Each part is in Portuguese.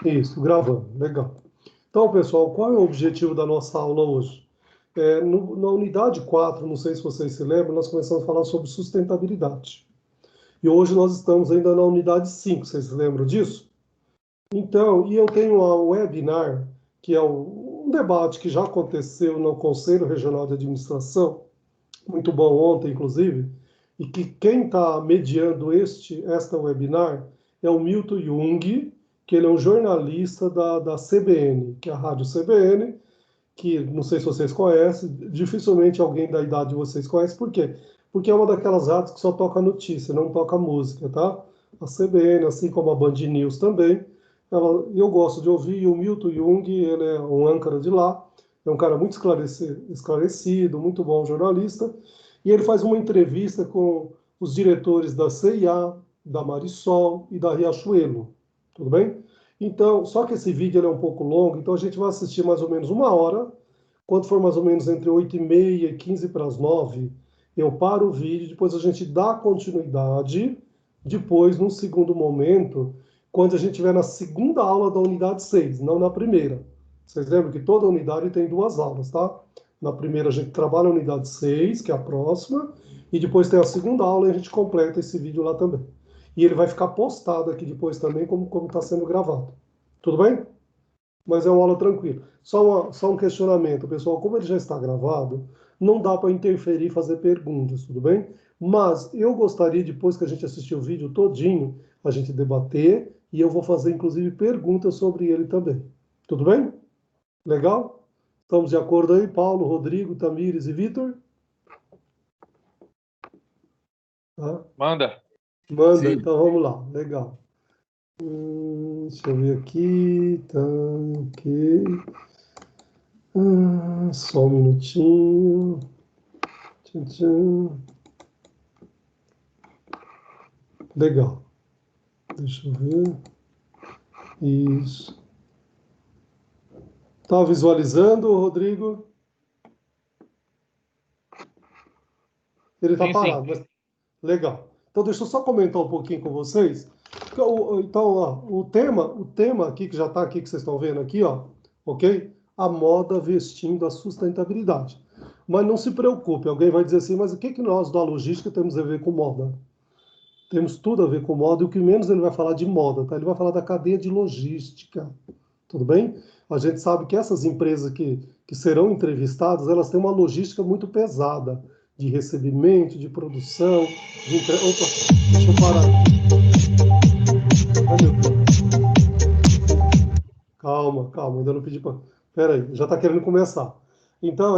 Isso, gravando, legal. Então, pessoal, qual é o objetivo da nossa aula hoje? Na unidade 4, não sei se vocês se lembram, nós começamos a falar sobre sustentabilidade. E hoje nós estamos ainda na unidade 5, vocês se lembram disso? Então, e eu tenho a webinar, que é um debate que já aconteceu no Conselho Regional de Administração, muito bom ontem, inclusive, e que quem está mediando esta webinar é o Milton Jung, que ele é um jornalista da CBN, que é a Rádio CBN, que não sei se vocês conhecem, dificilmente alguém da idade de vocês conhece, por quê? Porque é uma daquelas rádios que só toca notícia, não toca música, tá? A CBN, assim como a Band News também, eu gosto de ouvir, e o Milton Jung, ele é um âncora de lá, é um cara muito esclarecido, muito bom jornalista, e ele faz uma entrevista com os diretores da CIA, da Marisol e da Riachuelo, tudo bem? Então, só que esse vídeo ele é um pouco longo, então a gente vai assistir mais ou menos 1 hora. Quando for mais ou menos entre 8h30 e 15 para as 9, eu paro o vídeo, depois a gente dá continuidade, depois, num segundo momento, quando a gente estiver na segunda aula da unidade 6, não na primeira. Vocês lembram que toda unidade tem 2 aulas, tá? Na primeira a gente trabalha a unidade 6, que é a próxima, e depois tem a segunda aula e a gente completa esse vídeo lá também. E ele vai ficar postado aqui depois também, como está sendo gravado. Tudo bem? Mas é uma aula tranquila. Só um questionamento, pessoal. Como ele já está gravado, não dá para interferir e fazer perguntas, tudo bem? Mas eu gostaria, depois que a gente assistir o vídeo todinho, a gente debater e eu vou fazer, inclusive, perguntas sobre ele também. Tudo bem? Legal? Estamos de acordo aí, Paulo, Rodrigo, Tamires e Vitor? Tá? Manda. Manda, Sim. então vamos lá. Legal. Deixa eu ver aqui. Tá, ok. Só um minutinho. Tchan, tchan. Legal. Deixa eu ver. Isso. Tá visualizando, Rodrigo? Ele tá Sim, parado, sim. mas legal. Então deixa eu só comentar um pouquinho com vocês. Então, ó, o tema aqui que já está aqui que vocês estão vendo aqui, ó, ok? A moda vestindo a sustentabilidade. Mas não se preocupe, alguém vai dizer assim, mas o que que nós da logística temos a ver com moda? Temos tudo a ver com moda, e o que menos ele vai falar de moda, tá? Ele vai falar da cadeia de logística, tudo bem? A gente sabe que essas empresas que serão entrevistadas, elas têm uma logística muito pesada, de recebimento, de produção, de entrega. Opa, deixa eu parar. Ai, meu Deus. Calma, calma, ainda não pedi para... Espera aí, já está querendo começar. Então,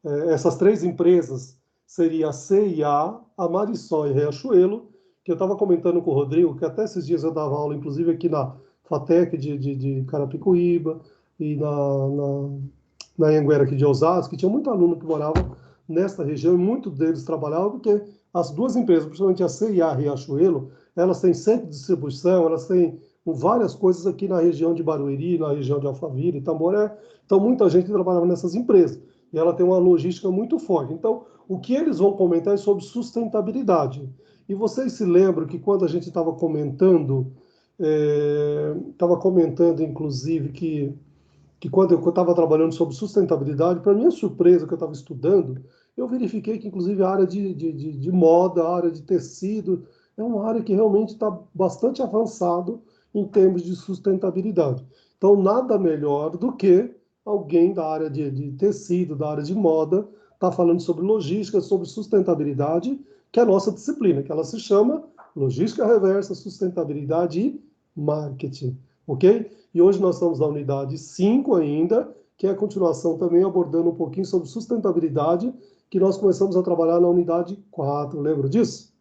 essas 3 empresas seriam a CIA, a Marisol e Riachuelo, que eu estava comentando com o Rodrigo, que até esses dias eu dava aula, inclusive aqui na FATEC de Carapicuíba e na Anhanguera aqui de Osasco, que tinha muito aluno que morava nesta região, e muitos deles trabalhavam, porque as 2 empresas, principalmente a CIA e a Riachuelo, elas têm centro de distribuição, elas têm várias coisas aqui na região de Barueri, na região de Alphaville, Itamboré. Então, muita gente trabalhava nessas empresas. E ela tem uma logística muito forte. Então, o que eles vão comentar é sobre sustentabilidade. E vocês se lembram que quando a gente estava comentando, inclusive, que quando eu estava trabalhando sobre sustentabilidade, para minha surpresa, que eu estava estudando, eu verifiquei que, inclusive, a área de moda, a área de tecido, é uma área que realmente está bastante avançado em termos de sustentabilidade. Então, nada melhor do que alguém da área de tecido, da área de moda, está falando sobre logística, sobre sustentabilidade, que é a nossa disciplina, que ela se chama Logística Reversa, Sustentabilidade e Marketing, ok? E hoje nós estamos na unidade 5 ainda, que é a continuação também abordando um pouquinho sobre sustentabilidade, que nós começamos a trabalhar na unidade 4, lembra disso?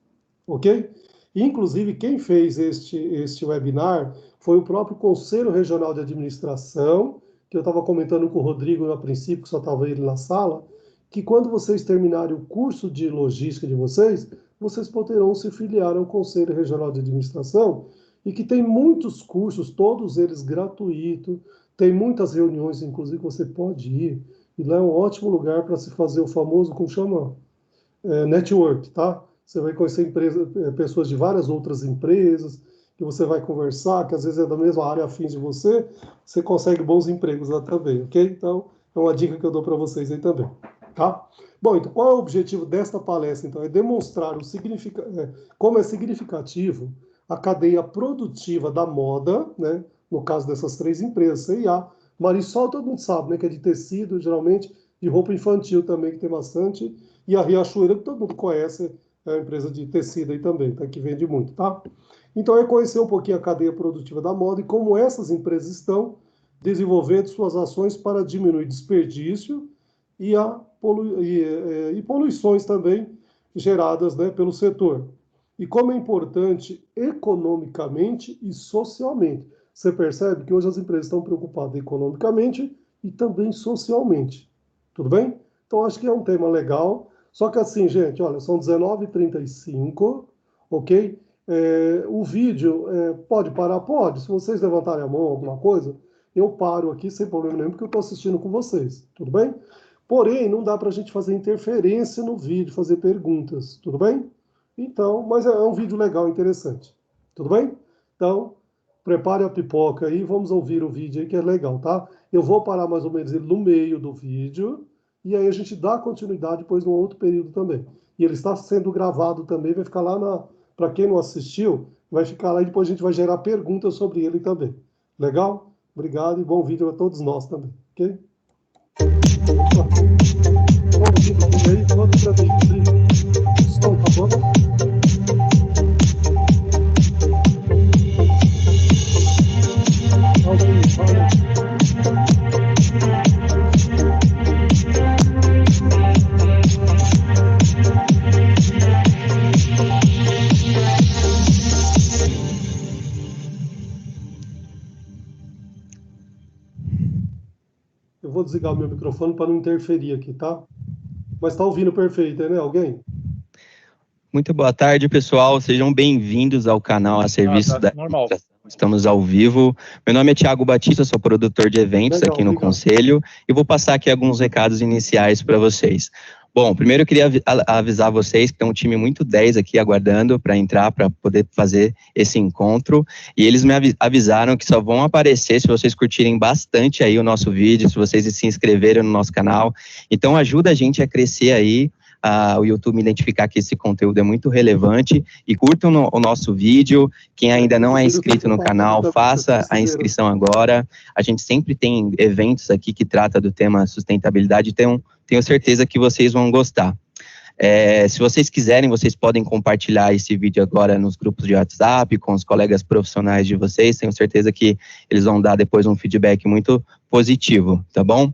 Ok? Inclusive, quem fez este webinar foi o próprio Conselho Regional de Administração, que eu estava comentando com o Rodrigo a princípio, que só estava ele na sala, que quando vocês terminarem o curso de logística de vocês poderão se filiar ao Conselho Regional de Administração, e que tem muitos cursos, todos eles gratuitos, tem muitas reuniões, inclusive, que você pode ir, e lá é um ótimo lugar para se fazer o famoso, como chama? Network, tá? Você vai conhecer pessoas de várias outras empresas, que você vai conversar, que às vezes é da mesma área afins de você, você consegue bons empregos lá também, ok? Então, é uma dica que eu dou para vocês aí também, tá? Bom, então, qual é o objetivo desta palestra, então? É demonstrar como é significativo a cadeia produtiva da moda, né? No caso dessas 3 empresas, C&A, Marisol, todo mundo sabe, né? Que é de tecido, geralmente, de roupa infantil também, que tem bastante, e a Riachuelo, que todo mundo conhece, é uma empresa de tecido aí também, tá? Que vende muito, tá? Então, é conhecer um pouquinho a cadeia produtiva da moda e como essas empresas estão desenvolvendo suas ações para diminuir desperdício e poluições também geradas, né, pelo setor. E como é importante economicamente e socialmente. Você percebe que hoje as empresas estão preocupadas economicamente e também socialmente. Tudo bem? Então, acho que é um tema legal. Só que assim, gente, olha, são 19h35, ok? O vídeo pode parar? Pode. Se vocês levantarem a mão, alguma coisa, eu paro aqui sem problema nenhum, porque eu estou assistindo com vocês. Tudo bem? Porém, não dá para a gente fazer interferência no vídeo, fazer perguntas. Tudo bem? Então, mas é um vídeo legal, interessante. Tudo bem? Então, prepare a pipoca aí, vamos ouvir o vídeo aí que é legal, tá? Eu vou parar mais ou menos no meio do vídeo e aí a gente dá continuidade depois num outro período também. E ele está sendo gravado também, vai ficar lá para quem não assistiu, vai ficar lá e depois a gente vai gerar perguntas sobre ele também. Legal? Obrigado e bom vídeo a todos nós também, ok? Bom vídeo aí, quanto para mim? Som, tá bom? Eu vou desligar o meu microfone para não interferir aqui, tá? Mas tá ouvindo perfeito, né? Alguém? Muito boa tarde, pessoal. Sejam bem-vindos ao canal a serviço da administração. Estamos ao vivo. Meu nome é Thiago Batista, sou produtor de eventos aqui no Conselho e vou passar aqui alguns recados iniciais para vocês. Bom, primeiro eu queria avisar vocês que tem um time muito 10 aqui aguardando para entrar, para poder fazer esse encontro. E eles me avisaram que só vão aparecer se vocês curtirem bastante aí o nosso vídeo, se vocês se inscreverem no nosso canal. Então ajuda a gente a crescer aí, o YouTube identificar que esse conteúdo é muito relevante e curtam o nosso vídeo. Quem ainda não é inscrito no canal, faça a inscrição agora. A gente sempre tem eventos aqui que trata do tema sustentabilidade, então tenho certeza que vocês vão gostar. Se vocês quiserem, vocês podem compartilhar esse vídeo agora nos grupos de WhatsApp, com os colegas profissionais de vocês. Tenho certeza que eles vão dar depois um feedback muito positivo, tá bom?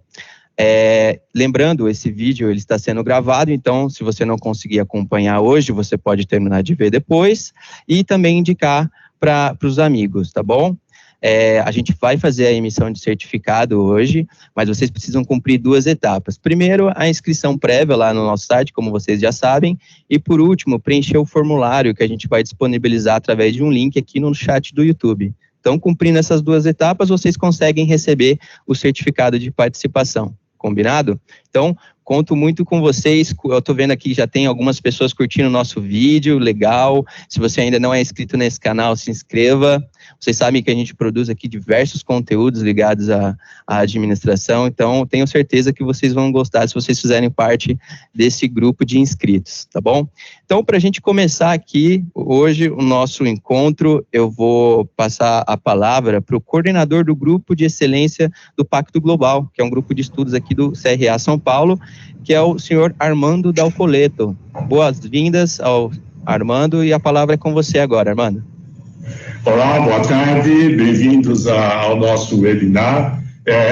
Lembrando, esse vídeo ele está sendo gravado, então se você não conseguir acompanhar hoje, você pode terminar de ver depois e também indicar para os amigos, tá bom? A gente vai fazer a emissão de certificado hoje, mas vocês precisam cumprir 2 etapas. Primeiro, a inscrição prévia lá no nosso site, como vocês já sabem, e por último, preencher o formulário que a gente vai disponibilizar através de um link aqui no chat do YouTube. Então, cumprindo essas 2 etapas, vocês conseguem receber o certificado de participação. Combinado? Então, conto muito com vocês. Eu estou vendo aqui que já tem algumas pessoas curtindo o nosso vídeo, legal. Se você ainda não é inscrito nesse canal, se inscreva. Vocês sabem que a gente produz aqui diversos conteúdos ligados à administração, então tenho certeza que vocês vão gostar se vocês fizerem parte desse grupo de inscritos, tá bom? Então, para a gente começar aqui, hoje, o nosso encontro, eu vou passar a palavra para o coordenador do Grupo de Excelência do Pacto Global, que é um grupo de estudos aqui do CRA São Paulo, que é o senhor Armando Dalcoleto. Boas-vindas ao Armando, e a palavra é com você agora, Armando. Olá, boa tarde, bem-vindos ao nosso webinar.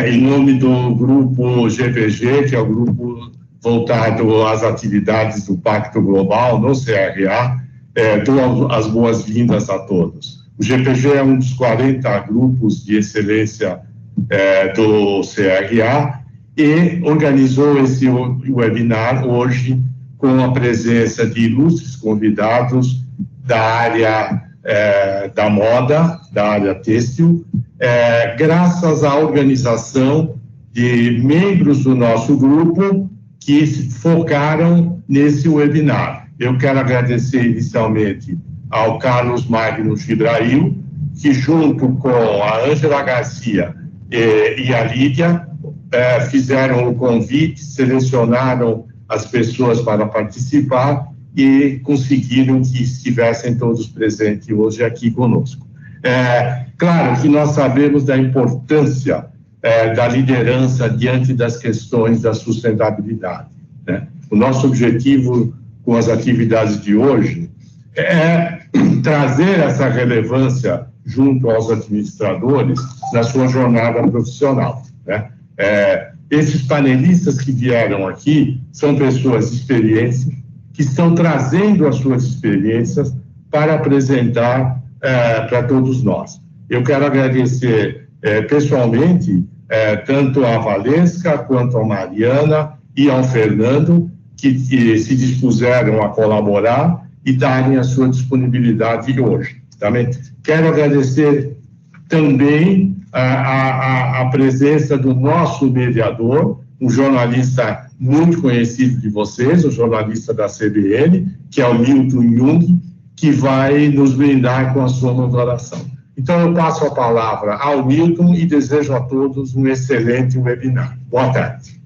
Em nome do grupo GPG, que é o grupo voltado às atividades do Pacto Global no CRA, dou as boas-vindas a todos. O GPG é um dos 40 grupos de excelência do CRA e organizou esse webinar hoje com a presença de ilustres convidados da área da moda, da área têxtil, graças à organização de membros do nosso grupo que se focaram nesse webinar. Eu quero agradecer inicialmente ao Carlos Magno Gibrail, que junto com a Ângela Garcia e a Lídia fizeram o convite, selecionaram as pessoas para participar e conseguiram que estivessem todos presentes hoje aqui conosco. Claro que nós sabemos da importância da liderança diante das questões da sustentabilidade, né? O nosso objetivo com as atividades de hoje é trazer essa relevância junto aos administradores na sua jornada profissional, né? Esses panelistas que vieram aqui são pessoas de experiência, que estão trazendo as suas experiências para apresentar para todos nós. Eu quero agradecer pessoalmente tanto a Valesca quanto a Mariana e ao Fernando, que se dispuseram a colaborar e darem a sua disponibilidade hoje. Também quero agradecer também a presença do nosso mediador, um jornalista muito conhecido de vocês, o jornalista da CBN, que é o Milton Jung, que vai nos brindar com a sua moderação. Então, eu passo a palavra ao Milton e desejo a todos um excelente webinar. Boa tarde.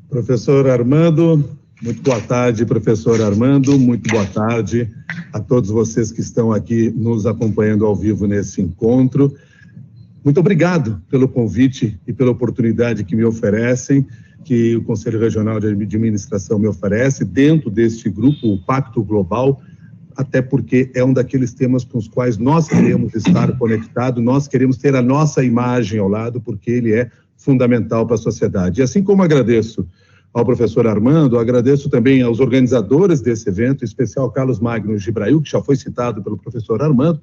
Professor Armando, muito boa tarde, professor Armando, muito boa tarde a todos vocês que estão aqui nos acompanhando ao vivo nesse encontro. Muito obrigado pelo convite e pela oportunidade que me oferecem, que o Conselho Regional de Administração me oferece, dentro deste grupo, o Pacto Global, até porque é um daqueles temas com os quais nós queremos estar conectados, nós queremos ter a nossa imagem ao lado, porque ele é fundamental para a sociedade. E assim como agradeço ao professor Armando, agradeço também aos organizadores desse evento, em especial Carlos Magno Gibrail, que já foi citado pelo professor Armando,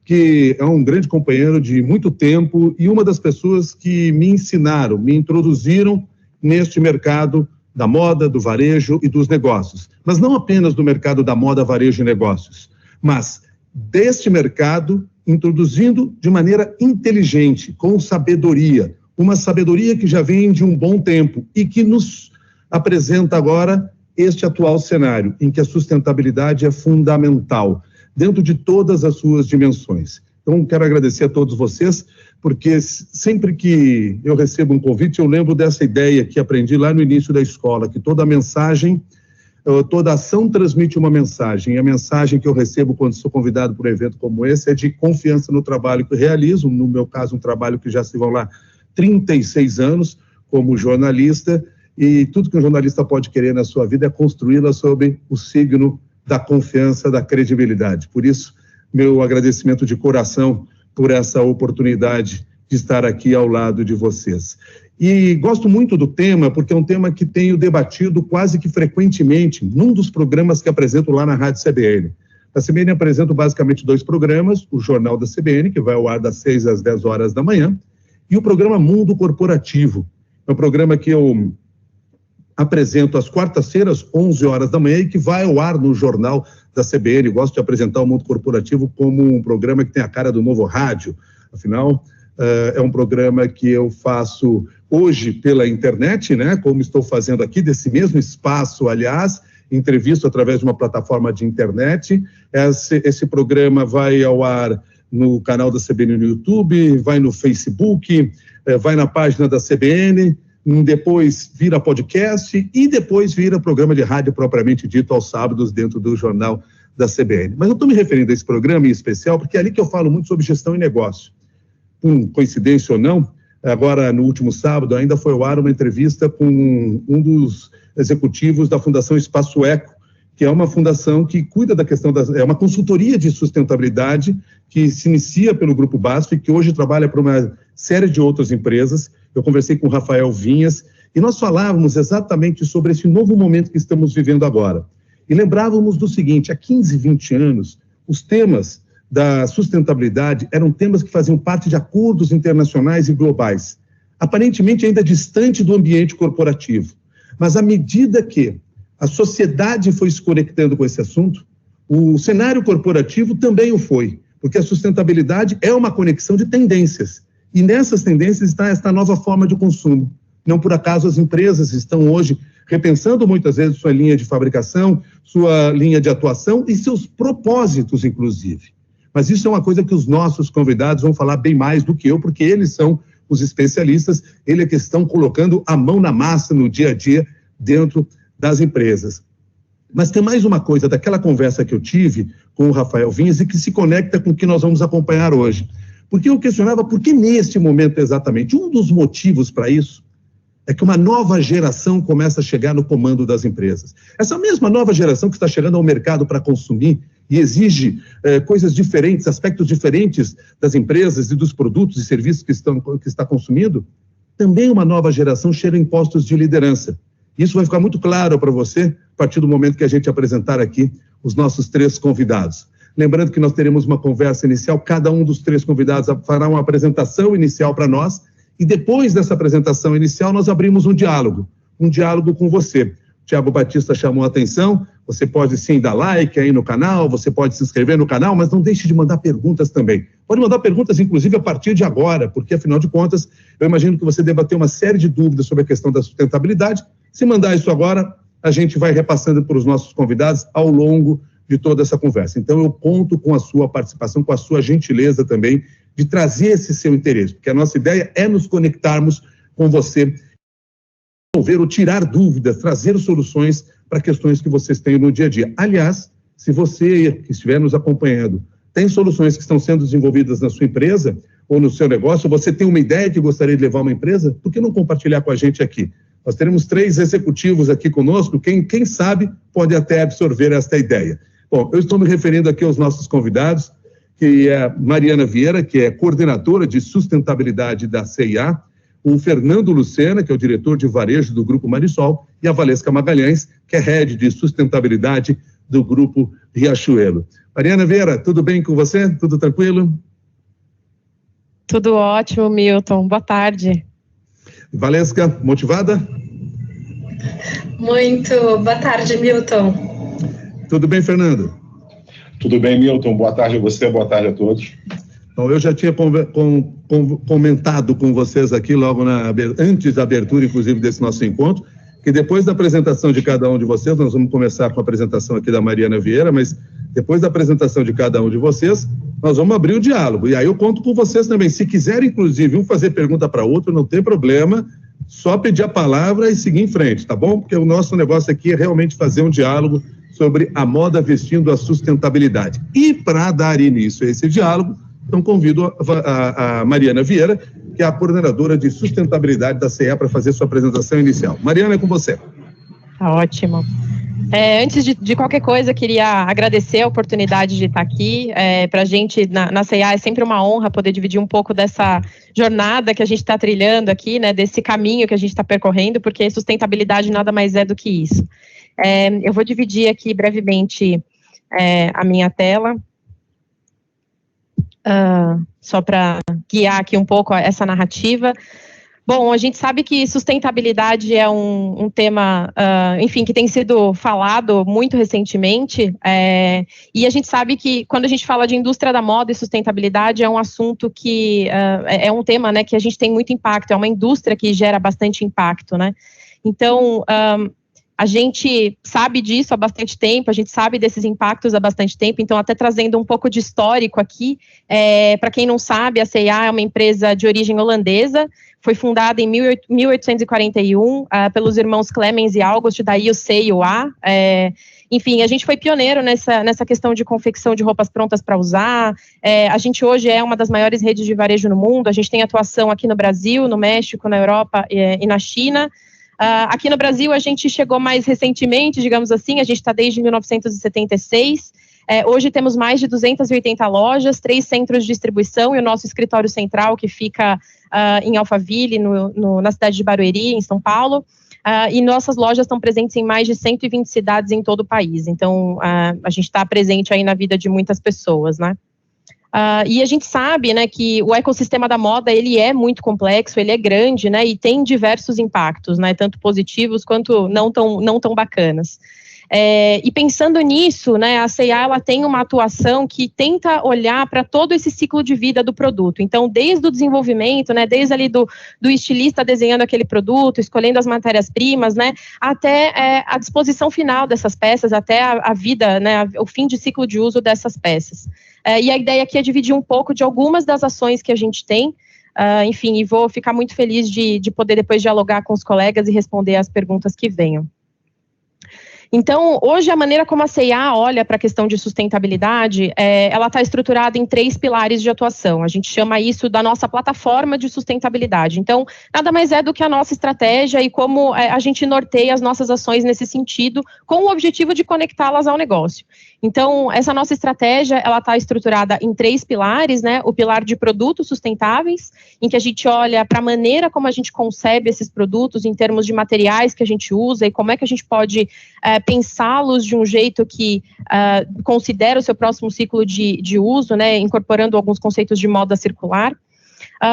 que é um grande companheiro de muito tempo e uma das pessoas que me ensinaram, me introduziram neste mercado da moda, do varejo e dos negócios. Mas não apenas do mercado da moda, varejo e negócios, mas deste mercado introduzindo de maneira inteligente, com sabedoria, uma sabedoria que já vem de um bom tempo e que nos apresenta agora este atual cenário, em que a sustentabilidade é fundamental, dentro de todas as suas dimensões. Então, quero agradecer a todos vocês, porque sempre que eu recebo um convite, eu lembro dessa ideia que aprendi lá no início da escola, que toda mensagem, toda ação transmite uma mensagem, e a mensagem que eu recebo quando sou convidado para um evento como esse é de confiança no trabalho que eu realizo, no meu caso, um trabalho que já se vão lá 36 anos como jornalista, e tudo que um jornalista pode querer na sua vida é construí-la sob o signo da confiança, da credibilidade. Por isso, meu agradecimento de coração por essa oportunidade de estar aqui ao lado de vocês. E gosto muito do tema, porque é um tema que tenho debatido quase que frequentemente num dos programas que apresento lá na Rádio CBN. Na CBN apresento basicamente 2 programas, o Jornal da CBN, que vai ao ar das 6 às 10 horas da manhã, e o programa Mundo Corporativo. É um programa que eu apresento às quartas-feiras, 11 horas da manhã, e que vai ao ar no Jornal da CBN. Gosto de apresentar o Mundo Corporativo como um programa que tem a cara do novo rádio. Afinal, é um programa que eu faço hoje pela internet, né? Como estou fazendo aqui, desse mesmo espaço, aliás, entrevisto através de uma plataforma de internet. Esse programa vai ao ar no canal da CBN no YouTube, vai no Facebook, vai na página da CBN, depois vira podcast e depois vira programa de rádio propriamente dito aos sábados dentro do Jornal da CBN. Mas eu estou me referindo a esse programa em especial porque é ali que eu falo muito sobre gestão e negócio. Por coincidência ou não, agora no último sábado ainda foi ao ar uma entrevista com um dos executivos da Fundação Espaço Eco, que é uma fundação que cuida da questão é uma consultoria de sustentabilidade que se inicia pelo Grupo BASF e que hoje trabalha para uma série de outras empresas. Eu conversei com o Rafael Vinhas e nós falávamos exatamente sobre esse novo momento que estamos vivendo agora. E lembrávamos do seguinte, há 15, 20 anos, os temas da sustentabilidade eram temas que faziam parte de acordos internacionais e globais, aparentemente ainda distante do ambiente corporativo. Mas à medida que a sociedade foi se conectando com esse assunto, o cenário corporativo também o foi, porque a sustentabilidade é uma conexão de tendências. E nessas tendências está esta nova forma de consumo. Não por acaso as empresas estão hoje repensando muitas vezes sua linha de fabricação, sua linha de atuação e seus propósitos, inclusive. Mas isso é uma coisa que os nossos convidados vão falar bem mais do que eu, porque eles são os especialistas, eles é que estão colocando a mão na massa no dia a dia dentro das empresas. Mas tem mais uma coisa daquela conversa que eu tive com o Rafael Vinhas e que se conecta com o que nós vamos acompanhar hoje. Porque eu questionava por que neste momento exatamente. Um dos motivos para isso é que uma nova geração começa a chegar no comando das empresas. Essa mesma nova geração que está chegando ao mercado para consumir e exige coisas diferentes, aspectos diferentes das empresas e dos produtos e serviços que está consumindo, também uma nova geração chega em postos de liderança. Isso vai ficar muito claro para você a partir do momento que a gente apresentar aqui os nossos 3 convidados. Lembrando que nós teremos uma conversa inicial, cada um dos 3 convidados fará uma apresentação inicial para nós, e depois dessa apresentação inicial nós abrimos um diálogo com você. O Thiago Batista chamou a atenção, você pode sim dar like aí no canal, você pode se inscrever no canal, mas não deixe de mandar perguntas também. Pode mandar perguntas, inclusive, a partir de agora, porque, afinal de contas, eu imagino que você deva ter uma série de dúvidas sobre a questão da sustentabilidade. Se mandar isso agora, a gente vai repassando para os nossos convidados ao longo de toda essa conversa. Então, eu conto com a sua participação, com a sua gentileza também, de trazer esse seu interesse, porque a nossa ideia é nos conectarmos com você, resolver ou tirar dúvidas, trazer soluções para questões que vocês têm no dia a dia. Aliás, se você que estiver nos acompanhando tem soluções que estão sendo desenvolvidas na sua empresa ou no seu negócio, você tem uma ideia que gostaria de levar uma empresa, por que não compartilhar com a gente aqui? Nós teremos 3 executivos aqui conosco, quem sabe pode até absorver esta ideia. Bom, eu estou me referindo aqui aos nossos convidados, que é a Mariana Vieira, que é coordenadora de sustentabilidade da CIA, o Fernando Lucena, que é o diretor de varejo do Grupo Marisol, e a Valesca Magalhães, que é head de sustentabilidade do Grupo Riachuelo. Mariana Vieira, tudo bem com você? Tudo tranquilo? Tudo ótimo, Milton. Boa tarde. Valesca, motivada? Muito. Boa tarde, Milton. Tudo bem, Fernando? Tudo bem, Milton. Boa tarde a você, boa tarde a todos. Então, eu já tinha comentado com vocês aqui, logo antes da abertura, inclusive, desse nosso encontro, que depois da apresentação de cada um de vocês, nós vamos começar com a apresentação aqui da Mariana Vieira, mas depois da apresentação de cada um de vocês, nós vamos abrir o diálogo. E aí eu conto com vocês também. Se quiserem, inclusive, um fazer pergunta para outro, não tem problema, só pedir a palavra e seguir em frente, tá bom? Porque o nosso negócio aqui é realmente fazer um diálogo sobre a moda vestindo a sustentabilidade. E para dar início a esse diálogo, então convido a Mariana Vieira, que é a coordenadora de sustentabilidade da CEA, para fazer sua apresentação inicial. Mariana, é com você. Tá ótimo. Antes de qualquer coisa, queria agradecer a oportunidade de estar aqui. Para a gente, na CEA, é sempre uma honra poder dividir um pouco dessa jornada que a gente está trilhando aqui, né, desse caminho que a gente está percorrendo, porque sustentabilidade nada mais é do que isso. Eu vou dividir aqui brevemente a minha tela, só para guiar aqui um pouco essa narrativa. Bom, a gente sabe que sustentabilidade é um tema, enfim, que tem sido falado muito recentemente, e a gente sabe que quando a gente fala de indústria da moda e sustentabilidade é um assunto que é um tema, né, que a gente tem muito impacto, é uma indústria que gera bastante impacto, né? Então, a gente sabe disso há bastante tempo, a gente sabe desses impactos há bastante tempo, então até trazendo um pouco de histórico aqui, para quem não sabe, a C&A é uma empresa de origem holandesa, foi fundada em 1841 pelos irmãos Clemens e August, daí o C e o A. Enfim, a gente foi pioneiro nessa questão de confecção de roupas prontas para usar. A gente hoje é uma das maiores redes de varejo no mundo, a gente tem atuação aqui no Brasil, no México, na Europa e na China. Aqui no Brasil a gente chegou mais recentemente, digamos assim, a gente está desde 1976, hoje temos mais de 280 lojas, 3 centros de distribuição e o nosso escritório central que fica em Alphaville, na cidade de Barueri, em São Paulo, e nossas lojas estão presentes em mais de 120 cidades em todo o país, então a gente está presente aí na vida de muitas pessoas, né? E a gente sabe, né, que o ecossistema da moda, ele é muito complexo, ele é grande, né, e tem diversos impactos, né, tanto positivos quanto não tão bacanas. E pensando nisso, né, a C&A ela tem uma atuação que tenta olhar para todo esse ciclo de vida do produto. Então, desde o desenvolvimento, né, desde ali do estilista desenhando aquele produto, escolhendo as matérias-primas, né, até a disposição final dessas peças, até a vida, né, o fim de ciclo de uso dessas peças. E a ideia aqui é dividir um pouco de algumas das ações que a gente tem, enfim, e vou ficar muito feliz de poder depois dialogar com os colegas e responder as perguntas que venham. Então, hoje a maneira como a C&A olha para a questão de sustentabilidade, ela está estruturada em 3 pilares de atuação. A gente chama isso da nossa plataforma de sustentabilidade. Então, nada mais é do que a nossa estratégia e como a gente norteia as nossas ações nesse sentido, com o objetivo de conectá-las ao negócio. Então, essa nossa estratégia, ela está estruturada em 3 pilares, né? O pilar de produtos sustentáveis, em que a gente olha para a maneira como a gente concebe esses produtos em termos de materiais que a gente usa e como é que a gente pode pensá-los de um jeito que considera o seu próximo ciclo de uso, né? Incorporando alguns conceitos de moda circular.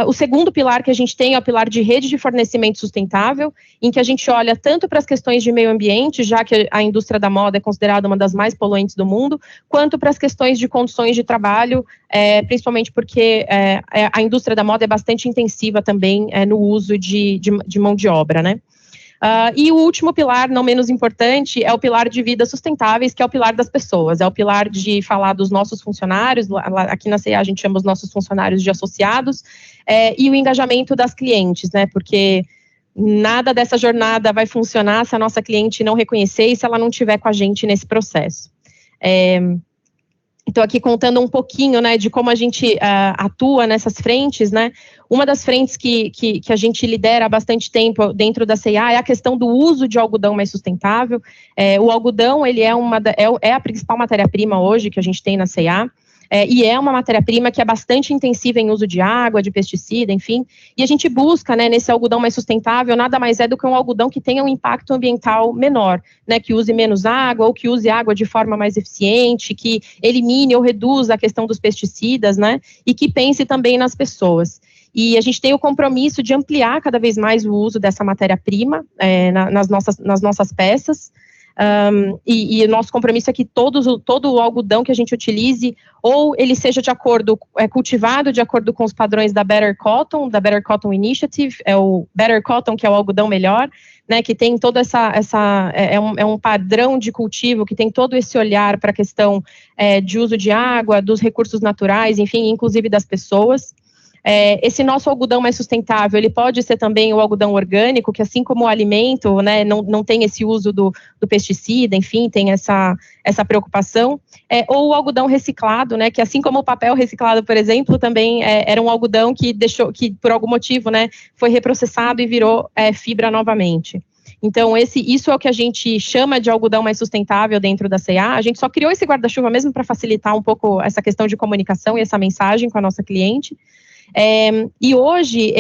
O segundo pilar que a gente tem é o pilar de rede de fornecimento sustentável, em que a gente olha tanto para as questões de meio ambiente, já que a indústria da moda é considerada uma das mais poluentes do mundo, quanto para as questões de condições de trabalho, principalmente porque a indústria da moda é bastante intensiva também no uso de mão de obra, né? E o último pilar, não menos importante, é o pilar de vidas sustentáveis, que é o pilar das pessoas, é o pilar de falar dos nossos funcionários, aqui na C&A a gente chama os nossos funcionários de associados, e o engajamento das clientes, né, porque nada dessa jornada vai funcionar se a nossa cliente não reconhecer e se ela não estiver com a gente nesse processo. Então, aqui contando um pouquinho, né, de como a gente atua nessas frentes, né, uma das frentes que a gente lidera há bastante tempo dentro da C&A é a questão do uso de algodão mais sustentável. O algodão, ele é a principal matéria-prima hoje que a gente tem na C&A, e é uma matéria-prima que é bastante intensiva em uso de água, de pesticida, enfim, e a gente busca, né, nesse algodão mais sustentável, nada mais é do que um algodão que tenha um impacto ambiental menor, né, que use menos água, ou que use água de forma mais eficiente, que elimine ou reduza a questão dos pesticidas, né, e que pense também nas pessoas. E a gente tem o compromisso de ampliar cada vez mais o uso dessa matéria-prima nas nossas peças, e o nosso compromisso é que todo o algodão que a gente utilize, ou ele seja cultivado de acordo com os padrões da Better Cotton Initiative, é o Better Cotton, que é o algodão melhor, né, que tem toda é um padrão de cultivo, que tem todo esse olhar para a questão de uso de água, dos recursos naturais, enfim, inclusive das pessoas. Esse nosso algodão mais sustentável, ele pode ser também o algodão orgânico, que assim como o alimento, né, não tem esse uso do pesticida, enfim, tem essa preocupação, ou o algodão reciclado, né, que assim como o papel reciclado, por exemplo, também era um algodão que por algum motivo, né, foi reprocessado e virou fibra novamente. Então, isso é o que a gente chama de algodão mais sustentável dentro da C&A. A gente só criou esse guarda-chuva mesmo para facilitar um pouco essa questão de comunicação e essa mensagem com a nossa cliente. E hoje,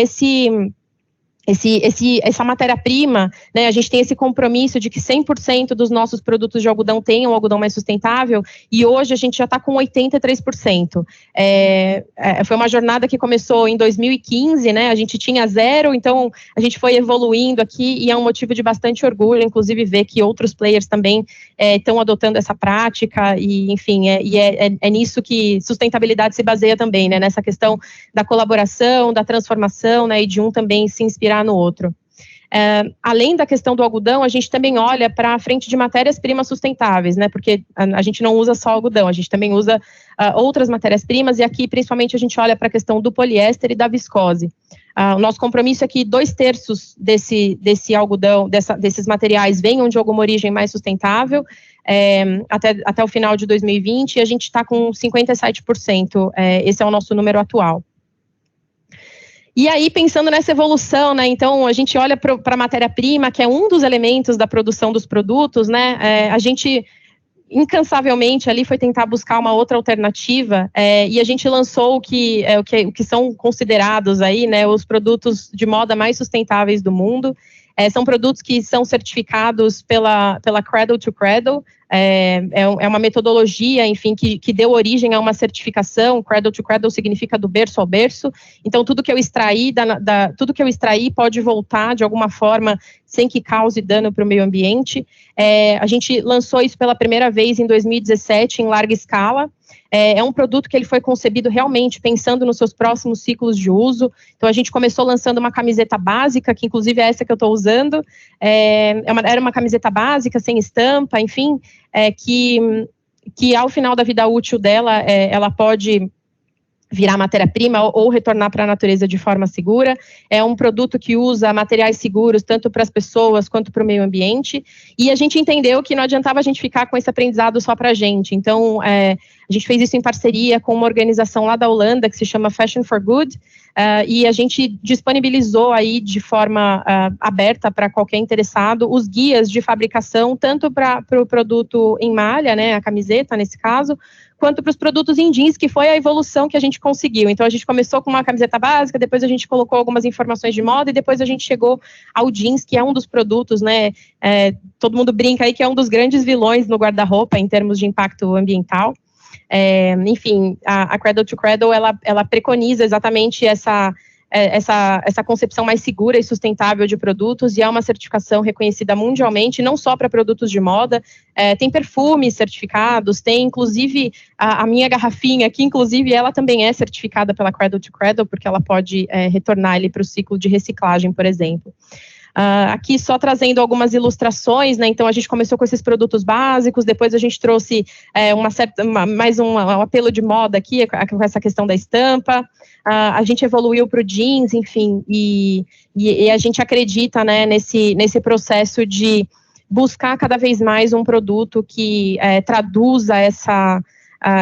essa matéria-prima, né, a gente tem esse compromisso de que 100% dos nossos produtos de algodão tenham algodão mais sustentável, e hoje a gente já está com 83%. Foi uma jornada que começou em 2015, né, a gente tinha 0, então a gente foi evoluindo aqui, e é um motivo de bastante orgulho, inclusive ver que outros players também estão adotando essa prática, e enfim, é nisso que sustentabilidade se baseia também, né, nessa questão da colaboração, da transformação, né, e de um também se inspirar no outro. Além da questão do algodão, a gente também olha para a frente de matérias-primas sustentáveis, né, porque a gente não usa só algodão, a gente também usa outras matérias-primas, e aqui principalmente a gente olha para a questão do poliéster e da viscose. O nosso compromisso é que 2/3 desse algodão, desses materiais venham de alguma origem mais sustentável, até o final de 2020, e a gente está com 57%, esse é o nosso número atual. E aí, pensando nessa evolução, né, então a gente olha para a matéria-prima, que é um dos elementos da produção dos produtos, né, a gente incansavelmente ali foi tentar buscar uma outra alternativa, e a gente lançou o que são considerados aí, né, os produtos de moda mais sustentáveis do mundo. São produtos que são certificados pela Cradle to Cradle, É uma metodologia, enfim, que deu origem a uma certificação. Cradle to Cradle significa do berço ao berço. Então, tudo que eu extraí pode voltar de alguma forma sem que cause dano para o meio ambiente. A gente lançou isso pela primeira vez em 2017 em larga escala. É um produto que ele foi concebido realmente pensando nos seus próximos ciclos de uso. Então, a gente começou lançando uma camiseta básica, que inclusive é essa que eu estou usando. Era uma camiseta básica, sem estampa, enfim, que ao final da vida útil dela, ela pode virar matéria-prima ou retornar para a natureza de forma segura. É um produto que usa materiais seguros, tanto para as pessoas quanto para o meio ambiente, e a gente entendeu que não adiantava a gente ficar com esse aprendizado só para a gente. Então, a gente fez isso em parceria com uma organização lá da Holanda, que se chama Fashion for Good, e a gente disponibilizou aí de forma aberta para qualquer interessado os guias de fabricação, tanto para o produto em malha, né, a camiseta nesse caso, quanto para os produtos em jeans, que foi a evolução que a gente conseguiu. Então, a gente começou com uma camiseta básica, depois a gente colocou algumas informações de moda, e depois a gente chegou ao jeans, que é um dos produtos, né, todo mundo brinca aí que é um dos grandes vilões no guarda-roupa em termos de impacto ambiental. Enfim, a Cradle to Cradle, ela preconiza exatamente essa concepção mais segura e sustentável de produtos, e é uma certificação reconhecida mundialmente, não só para produtos de moda, tem perfumes certificados, tem inclusive a minha garrafinha aqui, inclusive ela também é certificada pela Cradle to Cradle, porque ela pode retornar ele para o ciclo de reciclagem, por exemplo. Aqui só trazendo algumas ilustrações, né? Então a gente começou com esses produtos básicos, depois a gente trouxe mais um apelo de moda aqui, com essa questão da estampa, a gente evoluiu para o jeans, enfim, e a gente acredita, né, nesse processo de buscar cada vez mais um produto que traduza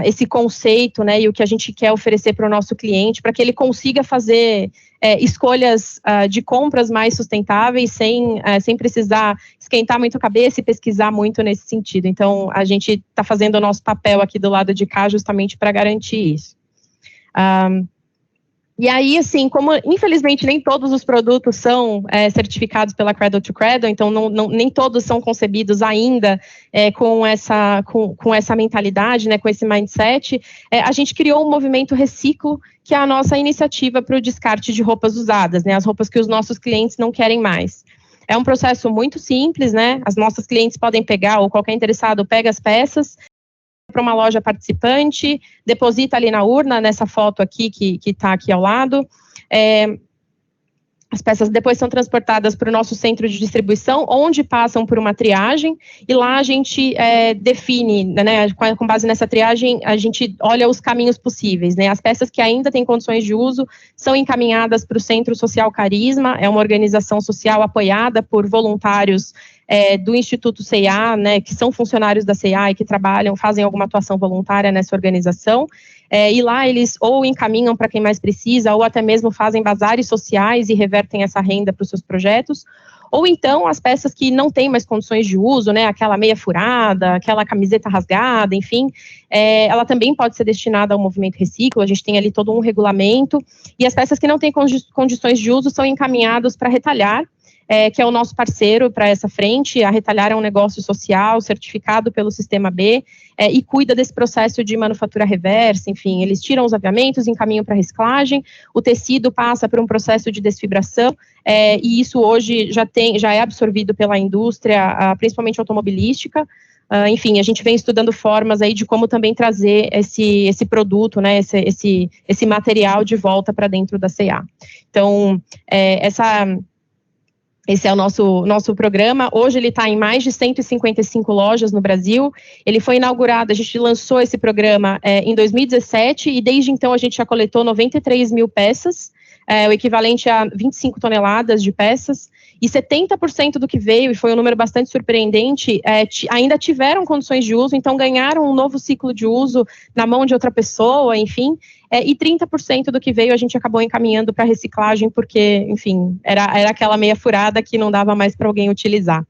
esse conceito, né, e o que a gente quer oferecer para o nosso cliente, para que ele consiga fazer escolhas de compras mais sustentáveis, sem precisar esquentar muito a cabeça e pesquisar muito nesse sentido. Então, a gente está fazendo o nosso papel aqui do lado de cá justamente para garantir isso. E aí, assim, como infelizmente nem todos os produtos são certificados pela Cradle to Cradle, então nem todos são concebidos ainda com essa mentalidade, né, com esse mindset, a gente criou um movimento Reciclo, que é a nossa iniciativa para o descarte de roupas usadas, né, as roupas que os nossos clientes não querem mais. É um processo muito simples, né, as nossas clientes podem pegar, ou qualquer interessado pega as peças, para uma loja participante, deposita ali na urna, nessa foto aqui, que está aqui ao lado. As peças depois são transportadas para o nosso centro de distribuição, onde passam por uma triagem, e lá a gente define, né, com base nessa triagem, a gente olha os caminhos possíveis, né, as peças que ainda têm condições de uso são encaminhadas para o Centro Social Carisma, é uma organização social apoiada por voluntários do Instituto C&A, né, que são funcionários da C&A e que fazem alguma atuação voluntária nessa organização, e lá eles ou encaminham para quem mais precisa, ou até mesmo fazem bazares sociais e revertem essa renda para os seus projetos, ou então as peças que não têm mais condições de uso, né, aquela meia furada, aquela camiseta rasgada, enfim, ela também pode ser destinada ao movimento Reciclo, a gente tem ali todo um regulamento, e as peças que não têm condições de uso são encaminhadas para Retalhar, que é o nosso parceiro para essa frente. A Retalhar é um negócio social certificado pelo Sistema B e cuida desse processo de manufatura reversa, enfim, eles tiram os aviamentos, encaminham para reciclagem, o tecido passa por um processo de desfibração, e isso hoje já é absorvido pela indústria, principalmente automobilística. Enfim, a gente vem estudando formas aí de como também trazer esse produto, né, esse material de volta para dentro da C&A. Então, esse é o nosso programa. Hoje ele está em mais de 155 lojas no Brasil. Ele foi inaugurado, a gente lançou esse programa em 2017 e desde então a gente já coletou 93 mil peças, o equivalente a 25 toneladas de peças, e 70% do que veio, e foi um número bastante surpreendente, ainda tiveram condições de uso, então ganharam um novo ciclo de uso na mão de outra pessoa, enfim, e 30% do que veio a gente acabou encaminhando para reciclagem, porque, enfim, era aquela meia furada que não dava mais para alguém utilizar.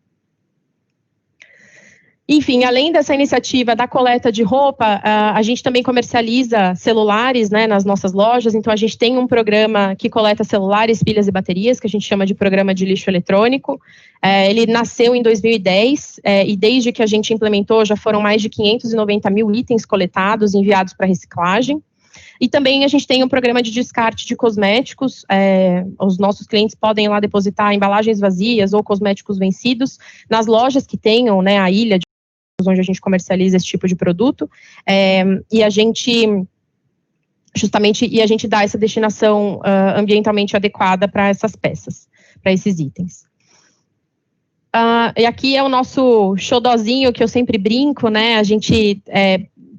Enfim, além dessa iniciativa da coleta de roupa, a gente também comercializa celulares, né, nas nossas lojas. Então, a gente tem um programa que coleta celulares, pilhas e baterias, que a gente chama de programa de lixo eletrônico. Ele nasceu em 2010 e desde que a gente implementou, já foram mais de 590 mil itens coletados e enviados para reciclagem. E também a gente tem um programa de descarte de cosméticos. Os nossos clientes podem ir lá depositar embalagens vazias ou cosméticos vencidos nas lojas que tenham, né, a ilha de onde a gente comercializa esse tipo de produto, e a gente dá essa destinação ambientalmente adequada para essas peças, para esses itens. E aqui é o nosso xodózinho que eu sempre brinco, né? A gente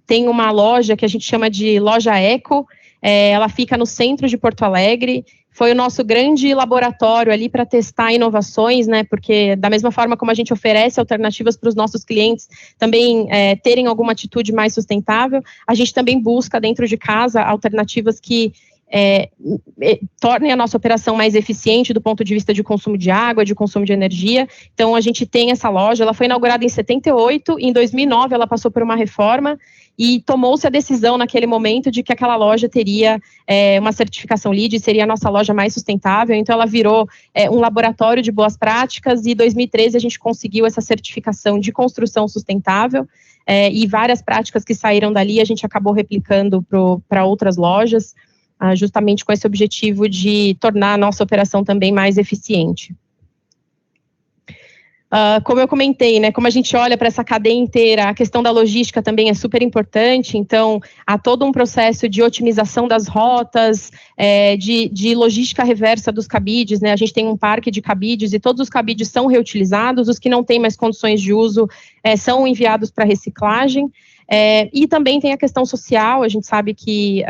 tem uma loja que a gente chama de Loja Eco, ela fica no centro de Porto Alegre. Foi o nosso grande laboratório ali para testar inovações, né? Porque da mesma forma como a gente oferece alternativas para os nossos clientes também terem alguma atitude mais sustentável, a gente também busca dentro de casa alternativas que tornem a nossa operação mais eficiente do ponto de vista de consumo de água, de consumo de energia. Então, a gente tem essa loja, ela foi inaugurada em 78, em 2009 ela passou por uma reforma e tomou-se a decisão naquele momento de que aquela loja teria uma certificação LEED, seria a nossa loja mais sustentável. Então, ela virou um laboratório de boas práticas e em 2013 a gente conseguiu essa certificação de construção sustentável e várias práticas que saíram dali a gente acabou replicando para outras lojas, justamente com esse objetivo de tornar a nossa operação também mais eficiente. Como eu comentei, né, como a gente olha para essa cadeia inteira, a questão da logística também é super importante, então há todo um processo de otimização das rotas, de logística reversa dos cabides, né, a gente tem um parque de cabides e todos os cabides são reutilizados, os que não têm mais condições de uso são enviados para reciclagem, e também tem a questão social, a gente sabe que,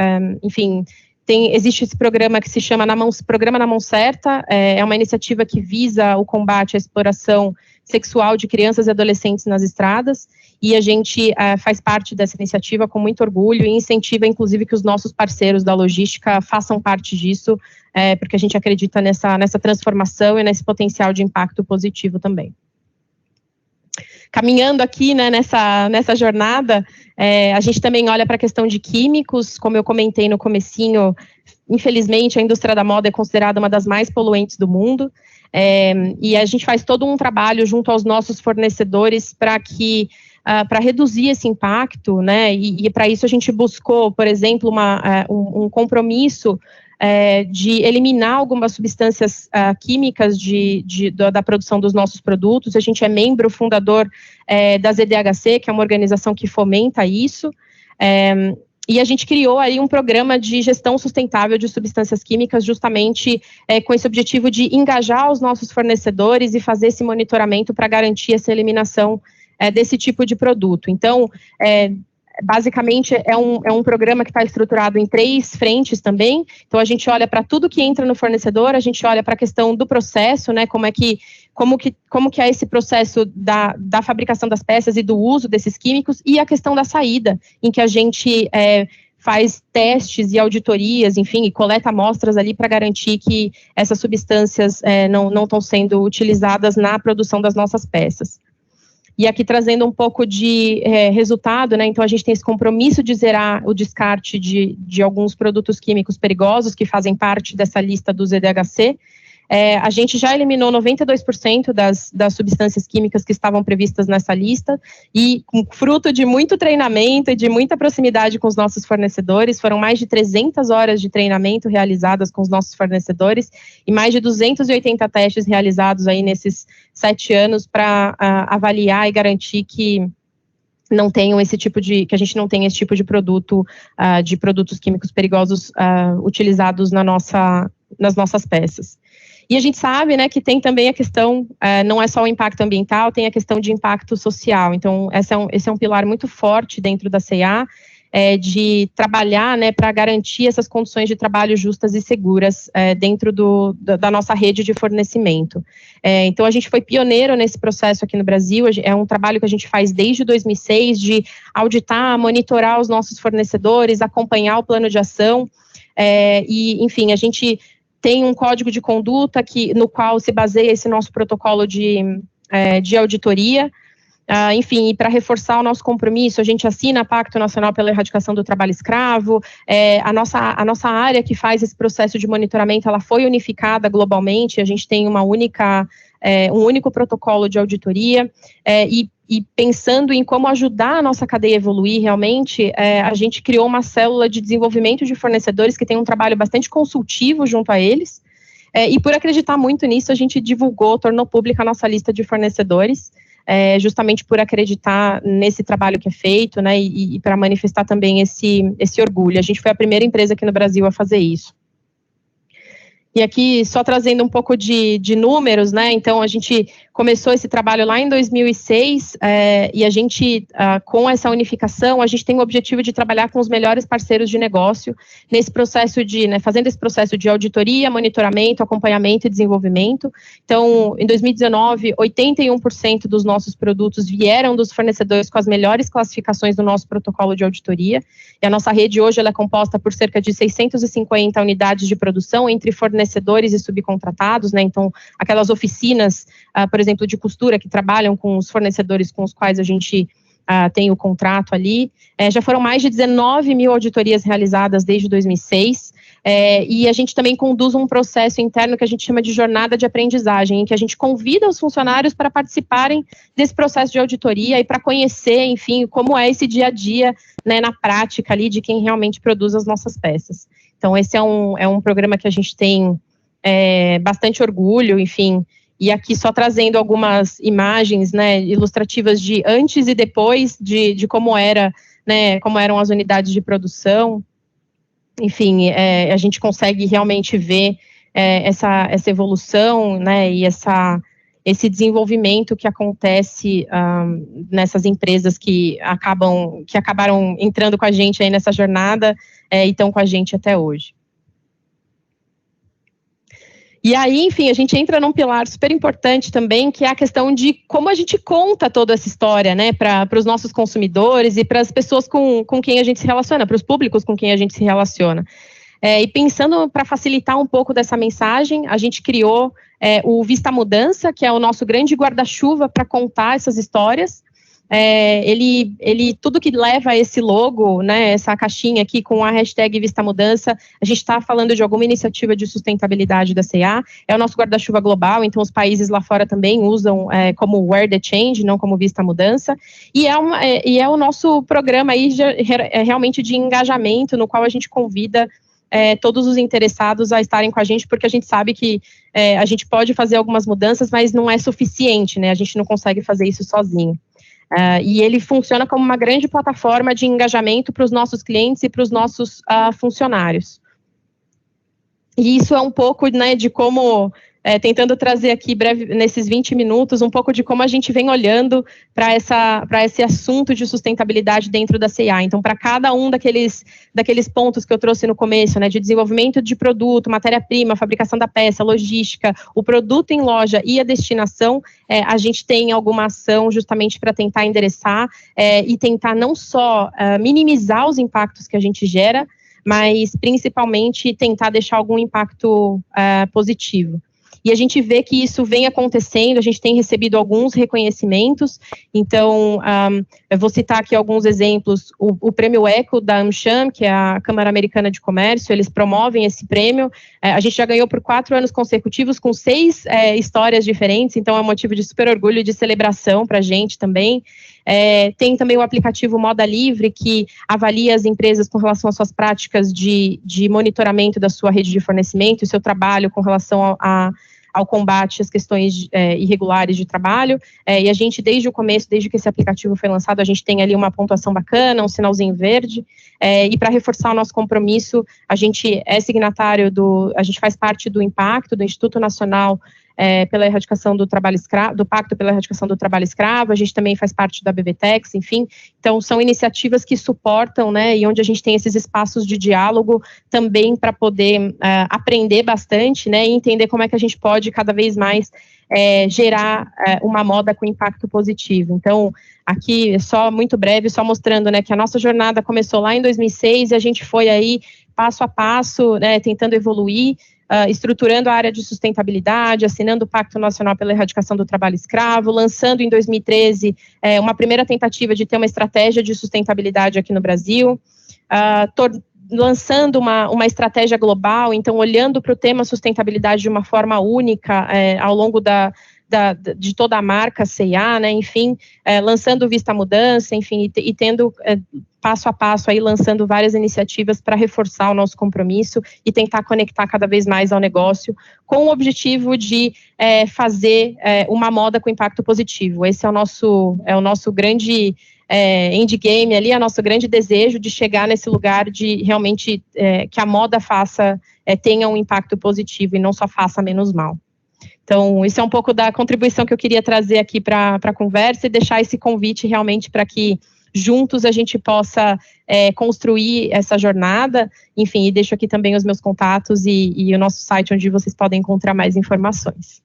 enfim, existe esse programa que se chama Programa na Mão Certa, é uma iniciativa que visa o combate à exploração sexual de crianças e adolescentes nas estradas, e a gente faz parte dessa iniciativa com muito orgulho e incentiva, inclusive, que os nossos parceiros da logística façam parte disso, porque a gente acredita nessa transformação e nesse potencial de impacto positivo também. Caminhando aqui, né, nessa jornada, a gente também olha para a questão de químicos, como eu comentei no comecinho, infelizmente a indústria da moda é considerada uma das mais poluentes do mundo, e a gente faz todo um trabalho junto aos nossos fornecedores para reduzir esse impacto, né, e para isso a gente buscou, por exemplo, um compromisso de eliminar algumas substâncias químicas da produção dos nossos produtos. A gente é membro fundador da ZDHC, que é uma organização que fomenta isso, e a gente criou aí um programa de gestão sustentável de substâncias químicas justamente com esse objetivo de engajar os nossos fornecedores e fazer esse monitoramento para garantir essa eliminação desse tipo de produto. Então, basicamente, é um programa que está estruturado em 3 frentes também. Então, a gente olha para tudo que entra no fornecedor, a gente olha para a questão do processo, né, como que é esse processo da fabricação das peças e do uso desses químicos, e a questão da saída, em que a gente faz testes e auditorias, enfim, e coleta amostras ali para garantir que essas substâncias não estão sendo utilizadas na produção das nossas peças. E aqui trazendo um pouco de resultado, né, então a gente tem esse compromisso de zerar o descarte de alguns produtos químicos perigosos que fazem parte dessa lista do ZDHC. A gente já eliminou 92% das substâncias químicas que estavam previstas nessa lista, e fruto de muito treinamento e de muita proximidade com os nossos fornecedores, foram mais de 300 horas de treinamento realizadas com os nossos fornecedores e mais de 280 testes realizados aí nesses 7 anos para avaliar e garantir que não tenham que a gente não tenha esse tipo de produto, de produtos químicos perigosos utilizados nas nossas peças. E a gente sabe, né, que tem também a questão, não é só o impacto ambiental, tem a questão de impacto social. Então, esse é um pilar muito forte dentro da C&A, de trabalhar, né, para garantir essas condições de trabalho justas e seguras dentro da nossa rede de fornecimento. Então, a gente foi pioneiro nesse processo aqui no Brasil, é um trabalho que a gente faz desde 2006, de auditar, monitorar os nossos fornecedores, acompanhar o plano de ação, e, enfim, a gente tem um código de conduta no qual se baseia esse nosso protocolo de auditoria, enfim, e para reforçar o nosso compromisso, a gente assina Pacto Nacional pela Erradicação do Trabalho Escravo. A nossa área que faz esse processo de monitoramento, ela foi unificada globalmente, a gente tem um único protocolo de auditoria, e pensando em como ajudar a nossa cadeia a evoluir realmente, a gente criou uma célula de desenvolvimento de fornecedores que tem um trabalho bastante consultivo junto a eles, e por acreditar muito nisso, a gente tornou pública a nossa lista de fornecedores, justamente por acreditar nesse trabalho que é feito, né, e para manifestar também esse orgulho. A gente foi a primeira empresa aqui no Brasil a fazer isso. E aqui, só trazendo um pouco de números, né, então a gente começou esse trabalho lá em 2006, e a gente, com essa unificação, a gente tem o objetivo de trabalhar com os melhores parceiros de negócio, nesse processo fazendo esse processo de auditoria, monitoramento, acompanhamento e desenvolvimento. Então, em 2019, 81% dos nossos produtos vieram dos fornecedores com as melhores classificações do nosso protocolo de auditoria, e a nossa rede hoje ela é composta por cerca de 650 unidades de produção entre fornecedores e subcontratados, né, então, aquelas oficinas, por exemplo, de costura, que trabalham com os fornecedores com os quais a gente tem o contrato ali. Já foram mais de 19 mil auditorias realizadas desde 2006, e a gente também conduz um processo interno que a gente chama de jornada de aprendizagem, em que a gente convida os funcionários para participarem desse processo de auditoria e para conhecer, enfim, como é esse dia a dia, né, na prática ali de quem realmente produz as nossas peças. Então, esse é um programa que a gente tem bastante orgulho, enfim. E aqui só trazendo algumas imagens, né, ilustrativas de antes e depois de como era, né, como eram as unidades de produção. Enfim, a gente consegue realmente ver essa evolução, né, e esse desenvolvimento que acontece nessas empresas que acabaram entrando com a gente aí nessa jornada e estão com a gente até hoje. E aí, enfim, a gente entra num pilar super importante também, que é a questão de como a gente conta toda essa história, né, para os nossos consumidores e para as pessoas com quem a gente se relaciona, para os públicos com quem a gente se relaciona. E pensando para facilitar um pouco dessa mensagem, a gente criou o Vista Mudança, que é o nosso grande guarda-chuva para contar essas histórias. Ele tudo que leva a esse logo, né, essa caixinha aqui com a hashtag Vista Mudança, a gente está falando de alguma iniciativa de sustentabilidade da C&A, é o nosso guarda-chuva global, então os países lá fora também usam como Wear the Change, não como Vista Mudança, e é o nosso programa aí realmente de engajamento, no qual a gente convida todos os interessados a estarem com a gente, porque a gente sabe que a gente pode fazer algumas mudanças, mas não é suficiente, né, a gente não consegue fazer isso sozinho. E ele funciona como uma grande plataforma de engajamento para os nossos clientes e para os nossos funcionários. E isso é um pouco, né, de como, tentando trazer aqui nesses 20 minutos, um pouco de como a gente vem olhando para esse assunto de sustentabilidade dentro da C&A. Então, para cada um daqueles pontos que eu trouxe no começo, né, de desenvolvimento de produto, matéria-prima, fabricação da peça, logística, o produto em loja e a destinação, a gente tem alguma ação justamente para tentar endereçar e tentar não só minimizar os impactos que a gente gera, mas principalmente tentar deixar algum impacto positivo. E a gente vê que isso vem acontecendo, a gente tem recebido alguns reconhecimentos, então, eu vou citar aqui alguns exemplos, o Prêmio Eco da AmCham, que é a Câmara Americana de Comércio, eles promovem esse prêmio, a gente já ganhou por 4 anos consecutivos, com 6 histórias diferentes, então é um motivo de super orgulho e de celebração para a gente também. Tem também o aplicativo Moda Livre, que avalia as empresas com relação às suas práticas de monitoramento da sua rede de fornecimento, e seu trabalho com relação ao combate às questões irregulares de trabalho, e a gente, desde o começo, desde que esse aplicativo foi lançado, a gente tem ali uma pontuação bacana, um sinalzinho verde, e para reforçar o nosso compromisso, a gente é signatário a gente faz parte do Impacto, do Instituto Nacional pela Erradicação do Trabalho Escravo, do Pacto pela Erradicação do Trabalho Escravo, a gente também faz parte da BBTEX, enfim, então são iniciativas que suportam, né, e onde a gente tem esses espaços de diálogo também para poder aprender bastante, né, e entender como é que a gente pode cada vez mais gerar uma moda com impacto positivo. Então, aqui, só muito breve, só mostrando, né, que a nossa jornada começou lá em 2006 e a gente foi aí passo a passo, né, tentando evoluir. estruturando a área de sustentabilidade, assinando o Pacto Nacional pela Erradicação do Trabalho Escravo, lançando em 2013 uma primeira tentativa de ter uma estratégia de sustentabilidade aqui no Brasil, lançando uma estratégia global, então olhando para o tema sustentabilidade de uma forma única ao longo de toda a marca C&A, né, enfim, lançando Vista Mudança, enfim, e tendo passo a passo aí lançando várias iniciativas para reforçar o nosso compromisso e tentar conectar cada vez mais ao negócio, com o objetivo de fazer uma moda com impacto positivo. Esse é o nosso grande endgame ali, é o nosso grande desejo de chegar nesse lugar de realmente que a moda tenha um impacto positivo e não só faça menos mal. Então, isso é um pouco da contribuição que eu queria trazer aqui para a conversa e deixar esse convite realmente para que juntos a gente possa construir essa jornada. Enfim, e deixo aqui também os meus contatos e o nosso site onde vocês podem encontrar mais informações.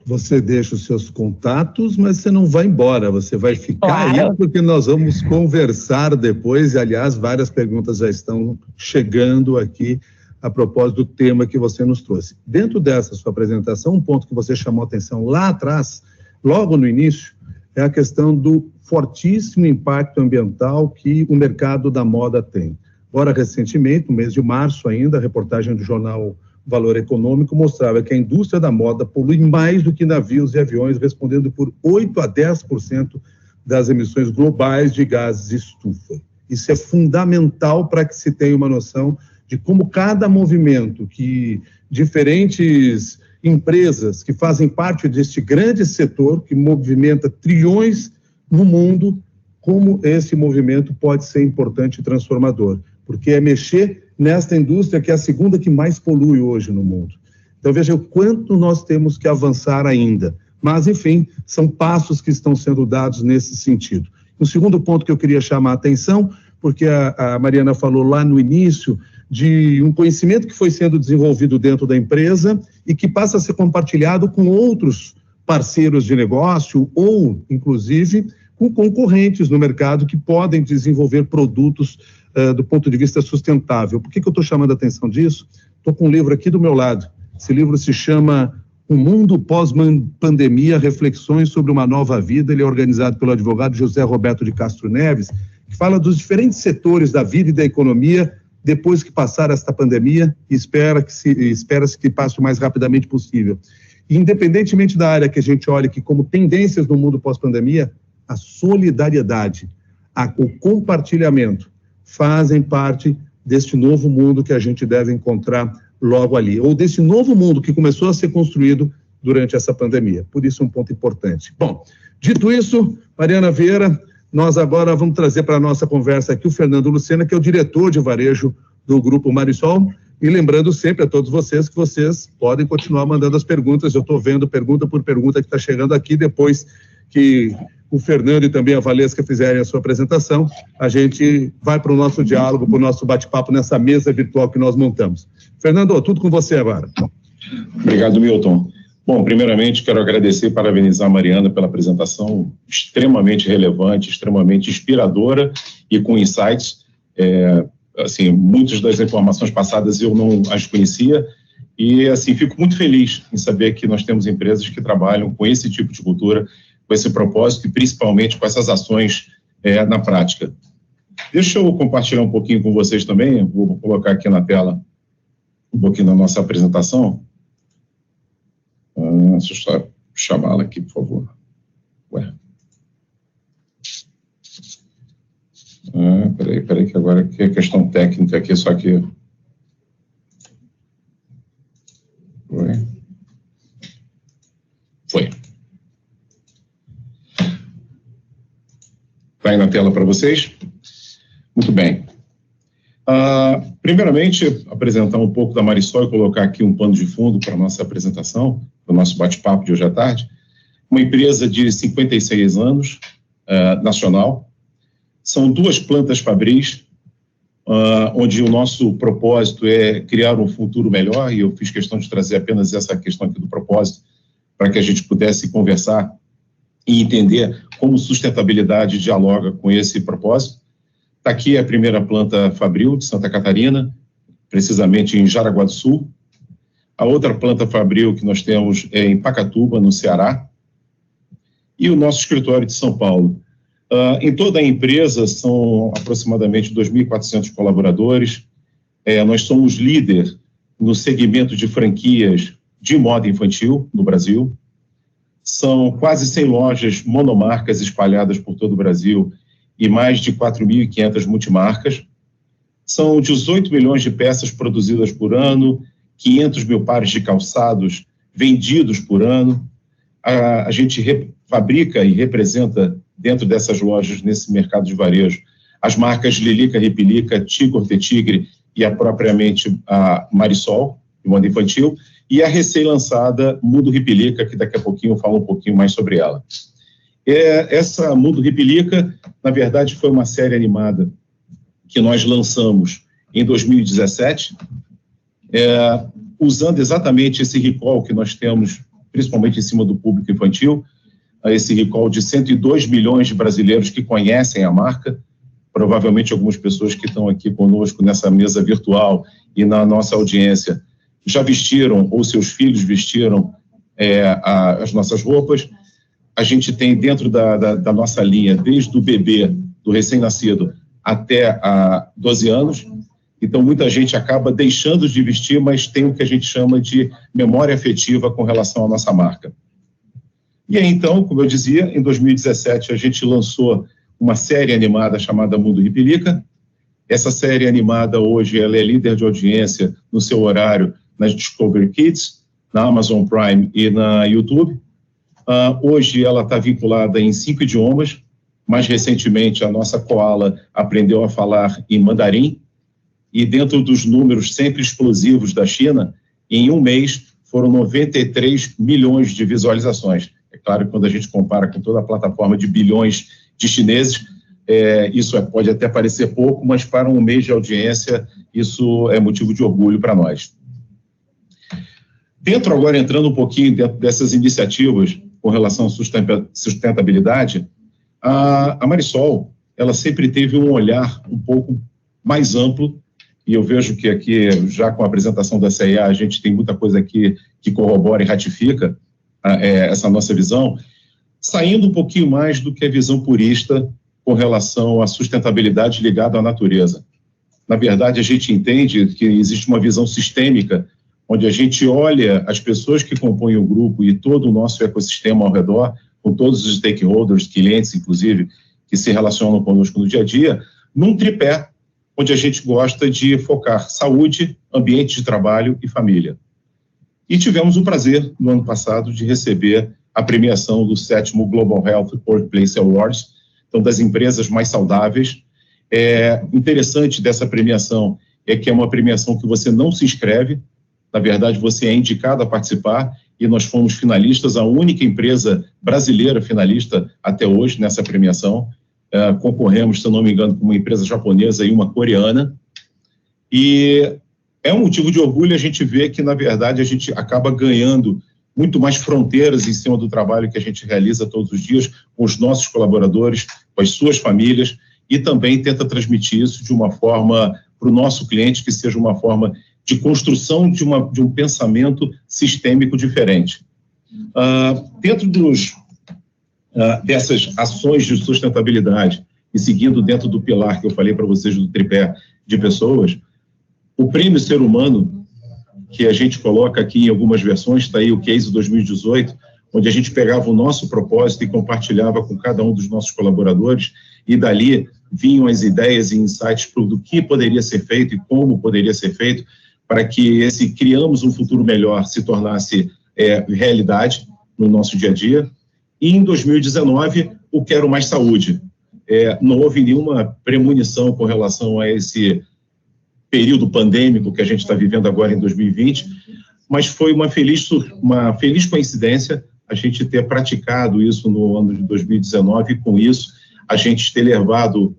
Você deixa os seus contatos, mas você não vai embora, você vai ficar claro. aí, porque nós vamos conversar depois, e aliás, várias perguntas já estão chegando aqui a propósito do tema que você nos trouxe. Dentro dessa sua apresentação, um ponto que você chamou a atenção lá atrás, logo no início, é a questão do fortíssimo impacto ambiental que o mercado da moda tem. Agora, recentemente, no mês de março ainda, a reportagem do jornal Valor Econômico mostrava que a indústria da moda polui mais do que navios e aviões, respondendo por 8 a 10% das emissões globais de gases de estufa. Isso é fundamental para que se tenha uma noção de como cada movimento que diferentes empresas que fazem parte deste grande setor, que movimenta trilhões no mundo, como esse movimento pode ser importante e transformador, porque é mexer nesta indústria que é a segunda que mais polui hoje no mundo. Então, veja o quanto nós temos que avançar ainda. Mas, enfim, são passos que estão sendo dados nesse sentido. Um segundo ponto que eu queria chamar a atenção, porque a Mariana falou lá no início, de um conhecimento que foi sendo desenvolvido dentro da empresa e que passa a ser compartilhado com outros parceiros de negócio ou, inclusive, com concorrentes no mercado que podem desenvolver produtos do ponto de vista sustentável. Por que eu estou chamando a atenção disso? Estou com um livro aqui do meu lado. Esse livro se chama O Mundo Pós-Pandemia, Reflexões sobre uma Nova Vida. Ele é organizado pelo advogado José Roberto de Castro Neves, que fala dos diferentes setores da vida e da economia depois que passar esta pandemia, e espera-se que passe o mais rapidamente possível. E, independentemente da área que a gente olhe que como tendências no mundo pós-pandemia, a solidariedade, o compartilhamento fazem parte deste novo mundo que a gente deve encontrar logo ali, ou desse novo mundo que começou a ser construído durante essa pandemia. Por isso, um ponto importante. Bom, dito isso, Mariana Vieira, nós agora vamos trazer para a nossa conversa aqui o Fernando Lucena, que é o diretor de varejo do Grupo Marisol, e lembrando sempre a todos vocês que vocês podem continuar mandando as perguntas. Eu estou vendo pergunta por pergunta que está chegando aqui, depois que o Fernando e também a Valesca fizerem a sua apresentação, a gente vai para o nosso diálogo, para o nosso bate-papo nessa mesa virtual que nós montamos. Fernando, tudo com você agora. Obrigado, Milton. Bom, primeiramente, quero agradecer e parabenizar a Mariana pela apresentação extremamente relevante, extremamente inspiradora e com insights. Assim, muitas das informações passadas eu não as conhecia e, assim, fico muito feliz em saber que nós temos empresas que trabalham com esse tipo de cultura, com esse propósito e, principalmente, com essas ações na prática. Deixa eu compartilhar um pouquinho com vocês também, vou colocar aqui na tela um pouquinho da nossa apresentação. Deixa eu só chamá-la aqui, por favor. Peraí, que agora que é questão técnica aqui, só que... Foi. Está aí na tela para vocês? Muito bem. Primeiramente, apresentar um pouco da Marisol e colocar aqui um pano de fundo para a nossa apresentação, para o nosso bate-papo de hoje à tarde. Uma empresa de 56 anos, nacional. São 2 plantas fabris, onde o nosso propósito é criar um futuro melhor, e eu fiz questão de trazer apenas essa questão aqui do propósito, para que a gente pudesse conversar e entender como sustentabilidade dialoga com esse propósito. Está aqui a primeira planta fabril de Santa Catarina, precisamente em Jaraguá do Sul. A outra planta fabril que nós temos é em Pacatuba, no Ceará, e o nosso escritório de São Paulo. Em toda a empresa são aproximadamente 2.400 colaboradores. Nós somos líder no segmento de franquias de moda infantil no Brasil. São quase 100 lojas monomarcas espalhadas por todo o Brasil e mais de 4.500 multimarcas. São 18 milhões de peças produzidas por ano, 500 mil pares de calçados vendidos por ano. A gente fabrica e representa dentro dessas lojas, nesse mercado de varejo, as marcas Lilica, Ripilica, Tigor, Tigre e propriamente a Marisol, de moda infantil, e a recém-lançada Mundo Ripilica, que daqui a pouquinho eu falo um pouquinho mais sobre ela. Essa Mundo Ripilica, na verdade, foi uma série animada que nós lançamos em 2017, usando exatamente esse recall que nós temos, principalmente em cima do público infantil, esse recall de 102 milhões de brasileiros que conhecem a marca, provavelmente algumas pessoas que estão aqui conosco nessa mesa virtual e na nossa audiência já vestiram, ou seus filhos vestiram as nossas roupas. A gente tem dentro da nossa linha, desde o bebê, do recém-nascido, até a 12 anos. Então, muita gente acaba deixando de vestir, mas tem o que a gente chama de memória afetiva com relação à nossa marca. E aí, então, como eu dizia, em 2017 a gente lançou uma série animada chamada Mundo Ripilica. Essa série animada hoje ela é líder de audiência no seu horário na Discovery Kids, na Amazon Prime e na YouTube. Hoje ela está vinculada em 5 idiomas. Mais recentemente, a nossa Koala aprendeu a falar em mandarim. E dentro dos números sempre explosivos da China, em um mês foram 93 milhões de visualizações. É claro que quando a gente compara com toda a plataforma de bilhões de chineses, isso pode até parecer pouco, mas para um mês de audiência, isso é motivo de orgulho para nós. Agora entrando um pouquinho dentro dessas iniciativas com relação à sustentabilidade, a Marisol, ela sempre teve um olhar um pouco mais amplo, e eu vejo que aqui, já com a apresentação da CIA, a gente tem muita coisa aqui que corrobora e ratifica essa nossa visão, saindo um pouquinho mais do que a visão purista com relação à sustentabilidade ligada à natureza. Na verdade, a gente entende que existe uma visão sistêmica, onde a gente olha as pessoas que compõem o grupo e todo o nosso ecossistema ao redor, com todos os stakeholders, clientes, inclusive, que se relacionam conosco no dia a dia, num tripé, onde a gente gosta de focar saúde, ambiente de trabalho e família. E tivemos o prazer, no ano passado, de receber a premiação do 7º Global Health Workplace Awards, então das empresas mais saudáveis. Interessante dessa premiação é que é uma premiação que você não se inscreve, na verdade você é indicado a participar, e nós fomos finalistas, a única empresa brasileira finalista até hoje nessa premiação. Concorremos, se eu não me engano, com uma empresa japonesa e uma coreana, e é um motivo de orgulho a gente ver que, na verdade, a gente acaba ganhando muito mais fronteiras em cima do trabalho que a gente realiza todos os dias com os nossos colaboradores, com as suas famílias, e também tenta transmitir isso de uma forma para o nosso cliente que seja uma forma de construção de um pensamento sistêmico diferente. Dentro dessas ações de sustentabilidade e seguindo dentro do pilar que eu falei para vocês do tripé de pessoas, o prêmio Ser Humano, que a gente coloca aqui em algumas versões, está aí o Case 2018, onde a gente pegava o nosso propósito e compartilhava com cada um dos nossos colaboradores, e dali vinham as ideias e insights do que poderia ser feito e como poderia ser feito para que esse criamos um futuro melhor se tornasse realidade no nosso dia a dia. E em 2019, o Quero Mais Saúde. Não houve nenhuma premonição com relação a esse período pandêmico que a gente está vivendo agora em 2020, mas foi uma feliz coincidência a gente ter praticado isso no ano de 2019, e com isso a gente ter levado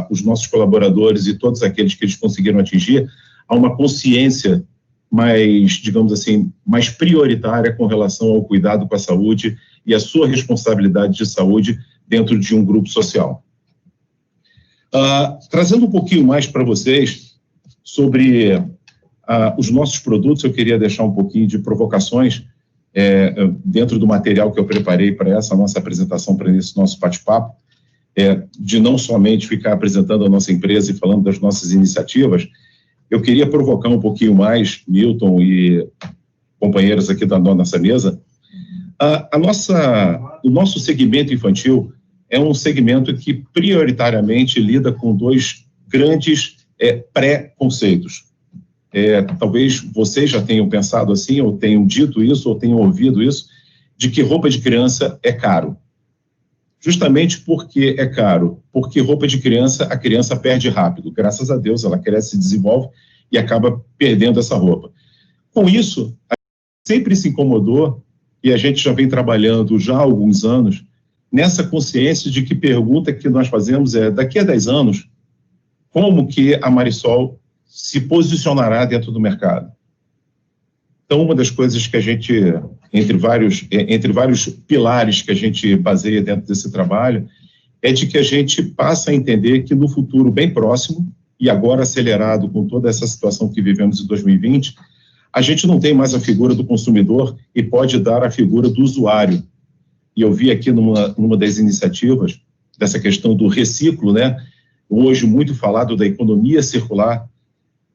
os nossos colaboradores e todos aqueles que eles conseguiram atingir a uma consciência mais, digamos assim, mais prioritária com relação ao cuidado com a saúde e a sua responsabilidade de saúde dentro de um grupo social. Trazendo um pouquinho mais para vocês sobre os nossos produtos, eu queria deixar um pouquinho de provocações dentro do material que eu preparei para essa nossa apresentação, para esse nosso bate-papo, de não somente ficar apresentando a nossa empresa e falando das nossas iniciativas. Eu queria provocar um pouquinho mais, Milton e companheiros aqui da nossa mesa. O nosso segmento infantil é um segmento que prioritariamente lida com dois grandes pré-conceitos. Talvez vocês já tenham pensado assim, ou tenham dito isso, ou tenham ouvido isso, de que roupa de criança é caro. Justamente porque é caro, porque roupa de criança, a criança perde rápido. Graças a Deus, ela cresce, se desenvolve e acaba perdendo essa roupa. Com isso, a gente sempre se incomodou, e a gente já vem trabalhando já há alguns anos, nessa consciência de que pergunta que nós fazemos daqui a 10 anos, como que a Marisol se posicionará dentro do mercado? Então, uma das coisas que a gente, entre vários pilares que a gente baseia dentro desse trabalho, é de que a gente passa a entender que no futuro bem próximo, e agora acelerado com toda essa situação que vivemos em 2020, a gente não tem mais a figura do consumidor e pode dar a figura do usuário. E eu vi aqui numa das iniciativas, dessa questão do reciclo, né? Hoje muito falado da economia circular.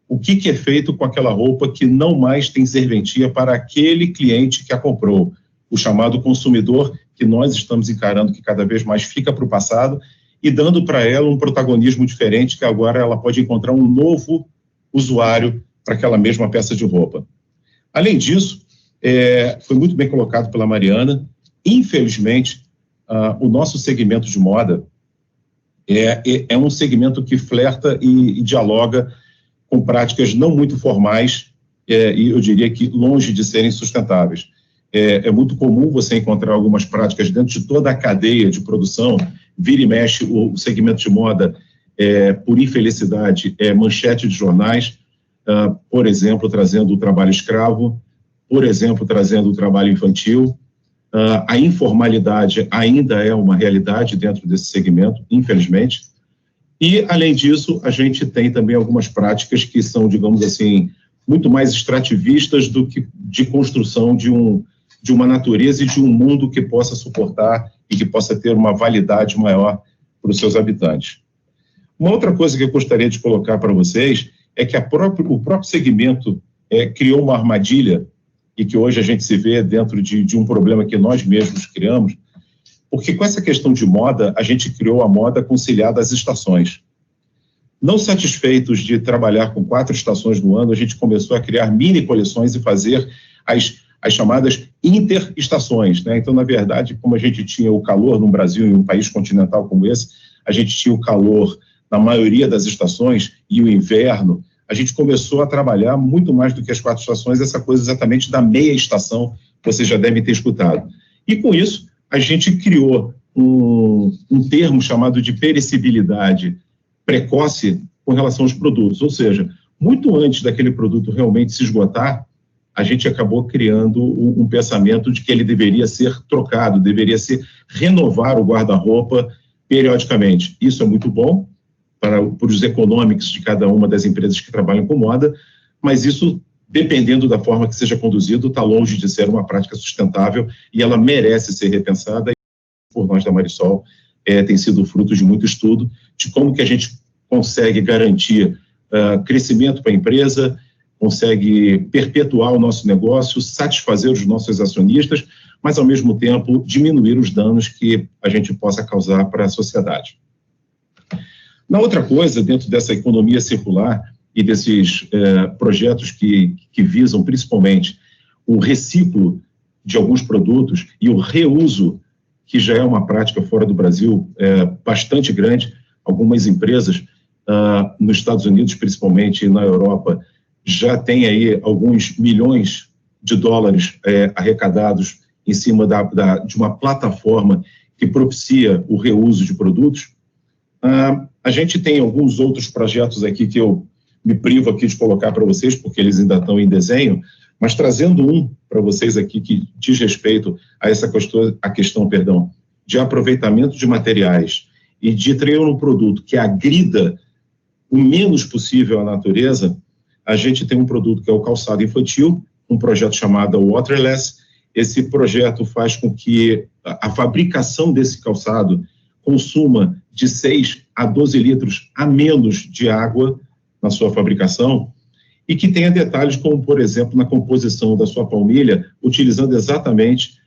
O que é feito com aquela roupa que não mais tem serventia para aquele cliente que a comprou? O chamado consumidor, que nós estamos encarando que cada vez mais fica para o passado e dando para ela um protagonismo diferente, que agora ela pode encontrar um novo usuário para aquela mesma peça de roupa. Além disso, foi muito bem colocado pela Mariana, infelizmente, o nosso segmento de moda é um segmento que flerta e dialoga com práticas não muito formais e eu diria que longe de serem sustentáveis. É muito comum você encontrar algumas práticas dentro de toda a cadeia de produção, vira e mexe o segmento de moda, por infelicidade, manchete de jornais, por exemplo, trazendo o trabalho escravo, por exemplo, trazendo o trabalho infantil. A informalidade ainda é uma realidade dentro desse segmento, infelizmente. E, além disso, a gente tem também algumas práticas que são, digamos assim, muito mais extrativistas do que de construção de uma natureza e de um mundo que possa suportar e que possa ter uma validade maior para os seus habitantes. Uma outra coisa que eu gostaria de colocar para vocês é que o próprio segmento criou uma armadilha e que hoje a gente se vê dentro de um problema que nós mesmos criamos, porque com essa questão de moda, a gente criou a moda conciliada às estações. Não satisfeitos de trabalhar com 4 estações no ano, a gente começou a criar mini coleções e fazer as chamadas interestações, né? Então, na verdade, como a gente tinha o calor no Brasil, em um país continental como esse, a gente tinha o calor na maioria das estações e o inverno, a gente começou a trabalhar muito mais do que as 4 estações, essa coisa exatamente da meia estação, que vocês já devem ter escutado. E com isso, a gente criou um termo chamado de perecibilidade precoce com relação aos produtos, ou seja, muito antes daquele produto realmente se esgotar, a gente acabou criando um pensamento de que ele deveria ser trocado, deveria ser renovar o guarda-roupa periodicamente. Isso é muito bom para os econômicos de cada uma das empresas que trabalham com moda, mas isso, dependendo da forma que seja conduzido, está longe de ser uma prática sustentável e ela merece ser repensada. E por nós da Marisol, tem sido fruto de muito estudo de como que a gente consegue garantir crescimento para a empresa, consegue perpetuar o nosso negócio, satisfazer os nossos acionistas, mas, ao mesmo tempo, diminuir os danos que a gente possa causar para a sociedade. Na outra coisa, dentro dessa economia circular e desses projetos que visam, principalmente, o reciclo de alguns produtos e o reuso, que já é uma prática fora do Brasil bastante grande, algumas empresas nos Estados Unidos, principalmente na Europa, já tem aí alguns milhões de dólares arrecadados em cima de uma plataforma que propicia o reuso de produtos. A gente tem alguns outros projetos aqui que eu me privo aqui de colocar para vocês, porque eles ainda estão em desenho, mas trazendo um para vocês aqui que diz respeito a essa questão de aproveitamento de materiais e de treino no produto que agrida o menos possível a natureza. a gente tem um produto que é o calçado infantil, um projeto chamado Waterless. Esse projeto faz com que a fabricação desse calçado consuma de 6 a 12 litros a menos de água na sua fabricação e que tenha detalhes como, por exemplo, na composição da sua palmilha, utilizando exatamente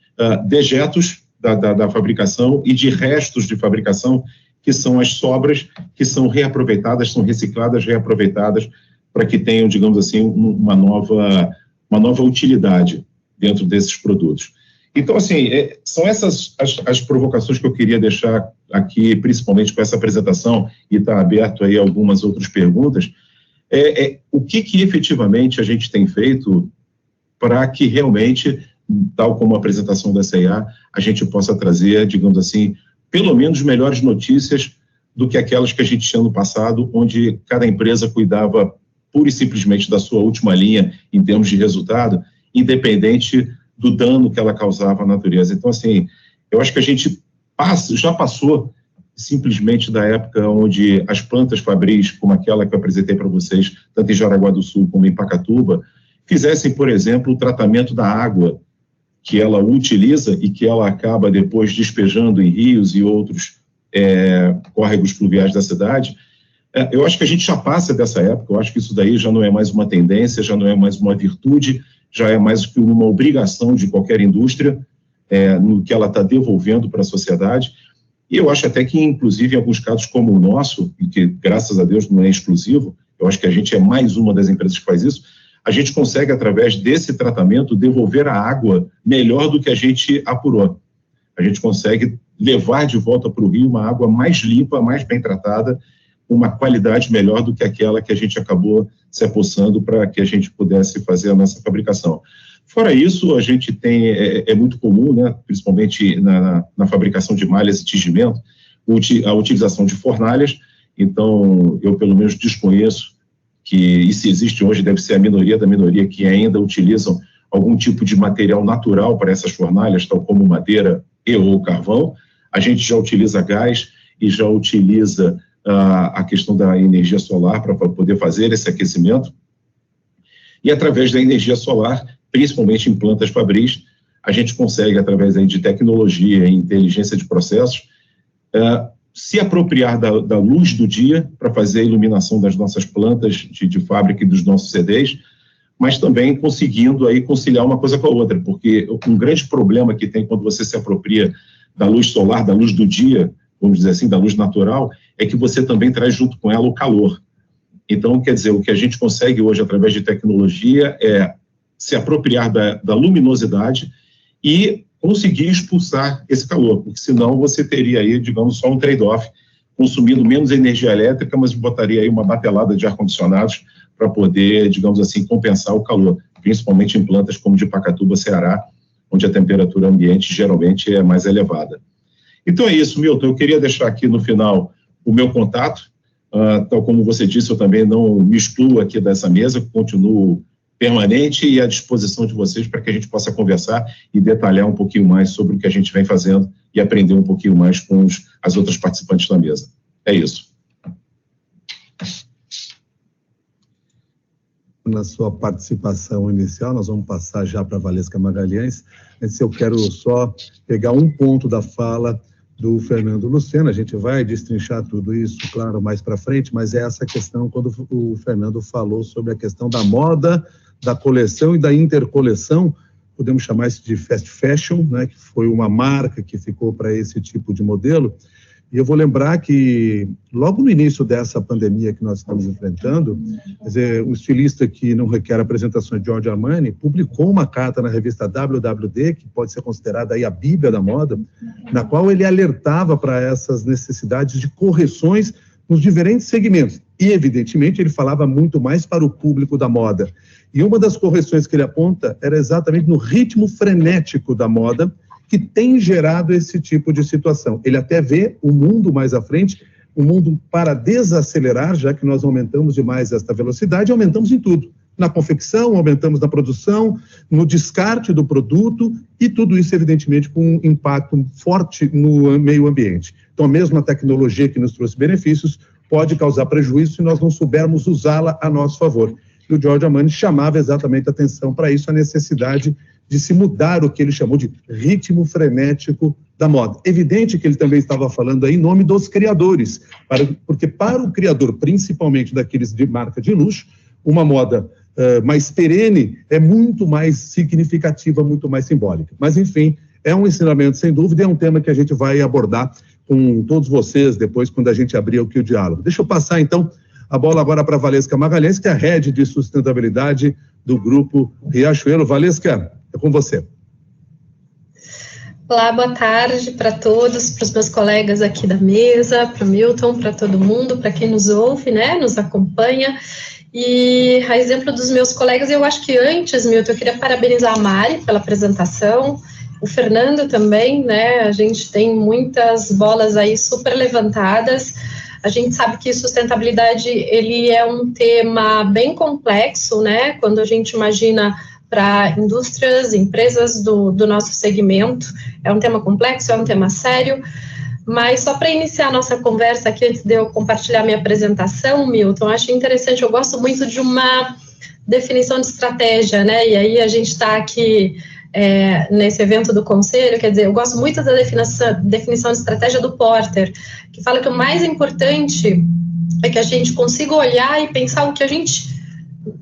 dejetos da fabricação e de restos de fabricação, que são as sobras que são reaproveitadas, são recicladas, reaproveitadas, para que tenham, digamos assim, uma nova utilidade dentro desses produtos. Então, assim, são essas as provocações que eu queria deixar aqui, principalmente com essa apresentação, e está aberto aí algumas outras perguntas. O que efetivamente a gente tem feito para que realmente, tal como a apresentação da CIA, a gente possa trazer, digamos assim, pelo menos melhores notícias do que aquelas que a gente tinha no passado, onde cada empresa cuidava pura e simplesmente da sua última linha em termos de resultado, independente do dano que ela causava à natureza. Então, assim, eu acho que a gente já passou simplesmente da época onde as plantas fabris, como aquela que eu apresentei para vocês, tanto em Jaraguá do Sul como em Pacatuba, fizessem, por exemplo, o tratamento da água que ela utiliza e que ela acaba depois despejando em rios e outros córregos fluviais da cidade. Eu acho que a gente já passa dessa época, eu acho que isso daí já não é mais uma tendência, já não é mais uma virtude, já é mais que uma obrigação de qualquer indústria, no que ela está devolvendo para a sociedade. E eu acho até que, inclusive, em alguns casos como o nosso, e que, graças a Deus, não é exclusivo, eu acho que a gente é mais uma das empresas que faz isso, a gente consegue, através desse tratamento, devolver a água melhor do que a gente apurou. A gente consegue levar de volta para o rio uma água mais limpa, mais bem tratada, uma qualidade melhor do que aquela que a gente acabou se apossando para que a gente pudesse fazer a nossa fabricação. Fora isso, a gente tem, é muito comum, né, principalmente na fabricação de malhas e tingimento, a utilização de fornalhas. Então, eu pelo menos desconheço e se existe hoje, deve ser a minoria da minoria que ainda utilizam algum tipo de material natural para essas fornalhas, tal como madeira ou carvão. A gente já utiliza gás e já utiliza a questão da energia solar para poder fazer esse aquecimento. E através da energia solar, principalmente em plantas fabris, a gente consegue, através aí de tecnologia e inteligência de processos, se apropriar da luz do dia para fazer a iluminação das nossas plantas de fábrica e dos nossos CDs, mas também conseguindo aí conciliar uma coisa com a outra, porque um grande problema que tem quando você se apropria da luz solar, da luz do dia, vamos dizer assim, da luz natural, é que você também traz junto com ela o calor. Então, quer dizer, o que a gente consegue hoje através de tecnologia é se apropriar da luminosidade e conseguir expulsar esse calor, porque senão você teria aí, digamos, só um trade-off, consumindo menos energia elétrica, mas botaria aí uma batelada de ar-condicionados para poder, digamos assim, compensar o calor, principalmente em plantas como de Pacatuba, Ceará, onde a temperatura ambiente geralmente é mais elevada. Então é isso, Milton, eu queria deixar aqui no final o meu contato, tal como você disse, eu também não me excluo aqui dessa mesa, continuo permanente e à disposição de vocês para que a gente possa conversar e detalhar um pouquinho mais sobre o que a gente vem fazendo e aprender um pouquinho mais com as outras participantes da mesa. É isso. Na sua participação inicial, nós vamos passar já para a Valesca Magalhães, mas eu quero só pegar um ponto da fala do Fernando Lucena, a gente vai destrinchar tudo isso, claro, mais para frente, mas é essa questão, quando o Fernando falou sobre a questão da moda, da coleção e da intercoleção, podemos chamar isso de fast fashion, né, que foi uma marca que ficou para esse tipo de modelo. E eu vou lembrar que, logo no início dessa pandemia que nós estamos enfrentando, quer dizer, o estilista que não requer apresentações, Giorgio Armani, publicou uma carta na revista WWD, que pode ser considerada aí a Bíblia da moda, na qual ele alertava para essas necessidades de correções nos diferentes segmentos. E, evidentemente, ele falava muito mais para o público da moda. E uma das correções que ele aponta era exatamente no ritmo frenético da moda, que tem gerado esse tipo de situação. Ele até vê o mundo mais à frente, um mundo para desacelerar, já que nós aumentamos demais esta velocidade, aumentamos em tudo. Na confecção, aumentamos na produção, no descarte do produto, e tudo isso, evidentemente, com um impacto forte no meio ambiente. Então, a mesma tecnologia que nos trouxe benefícios pode causar prejuízo se nós não soubermos usá-la a nosso favor. E o Giorgio Armani chamava exatamente a atenção para isso, a necessidade de se mudar o que ele chamou de ritmo frenético da moda. Evidente que ele também estava falando aí em nome dos criadores, porque para o criador, principalmente daqueles de marca de luxo, uma moda mais perene é muito mais significativa, muito mais simbólica. Mas, enfim, é um ensinamento, sem dúvida, e é um tema que a gente vai abordar com todos vocês depois, quando a gente abrir aqui o diálogo. Deixa eu passar, então, a bola agora para a Valesca Magalhães, que é a head de sustentabilidade do Grupo Riachuelo. Valesca, é com você. Olá, boa tarde para todos, para os meus colegas aqui da mesa, para o Milton, para todo mundo, para quem nos ouve, né, nos acompanha. E a exemplo dos meus colegas, eu acho que antes, Milton, eu queria parabenizar a Mari pela apresentação, o Fernando também, né, a gente tem muitas bolas aí super levantadas. A gente sabe que sustentabilidade, ele é um tema bem complexo, né, quando a gente imagina para indústrias, empresas do nosso segmento, é um tema complexo, é um tema sério, mas só para iniciar a nossa conversa aqui, antes de eu compartilhar minha apresentação, Milton, acho interessante, eu gosto muito de uma definição de estratégia, né, e aí a gente está aqui nesse evento do Conselho, quer dizer, eu gosto muito da definição de estratégia do Porter, que fala que o mais importante é que a gente consiga olhar e pensar o que a gente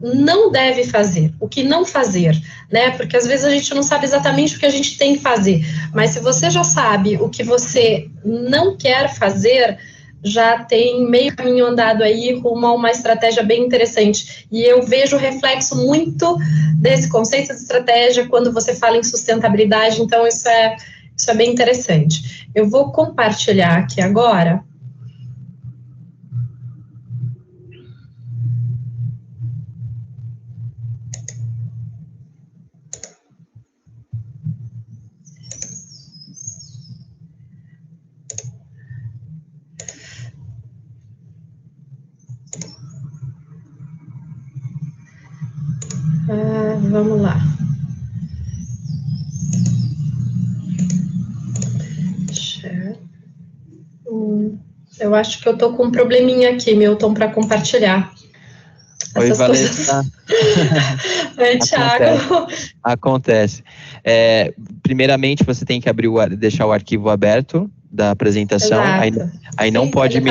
não deve fazer, o que não fazer, né, porque às vezes a gente não sabe exatamente o que a gente tem que fazer, mas se você já sabe o que você não quer fazer, já tem meio caminho andado aí rumo a uma estratégia bem interessante, e eu vejo reflexo muito desse conceito de estratégia quando você fala em sustentabilidade, então isso é bem interessante. Eu vou compartilhar aqui agora. Vamos lá. Eu acho que eu tô com um probleminha aqui, Milton, para compartilhar. Oi, Valesca. Oi, Thiago. Acontece. Primeiramente, você tem que deixar o arquivo aberto da apresentação. Aí não pode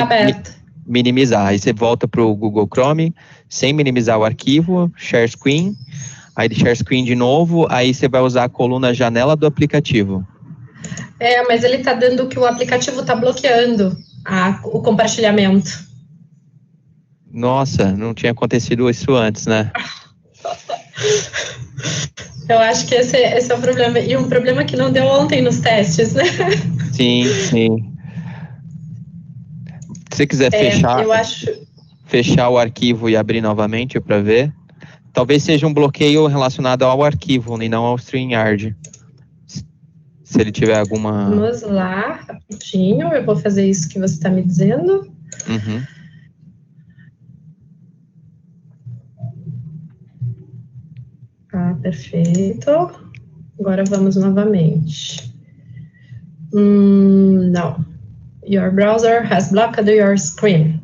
minimizar. Aí você volta para o Google Chrome, sem minimizar o arquivo, share screen. Aí share screen de novo, aí você vai usar a coluna janela do aplicativo. Mas ele está dando que o aplicativo está bloqueando o compartilhamento. Nossa, não tinha acontecido isso antes, né? Eu acho que esse é o problema. E um problema que não deu ontem nos testes, né? Sim. Se você quiser fechar o arquivo e abrir novamente para ver, talvez seja um bloqueio relacionado ao arquivo e não ao StreamYard. Se ele tiver alguma... Vamos lá, rapidinho, eu vou fazer isso que você está me dizendo. Uhum. Perfeito. Agora vamos novamente. Não. Your browser has blocked your screen.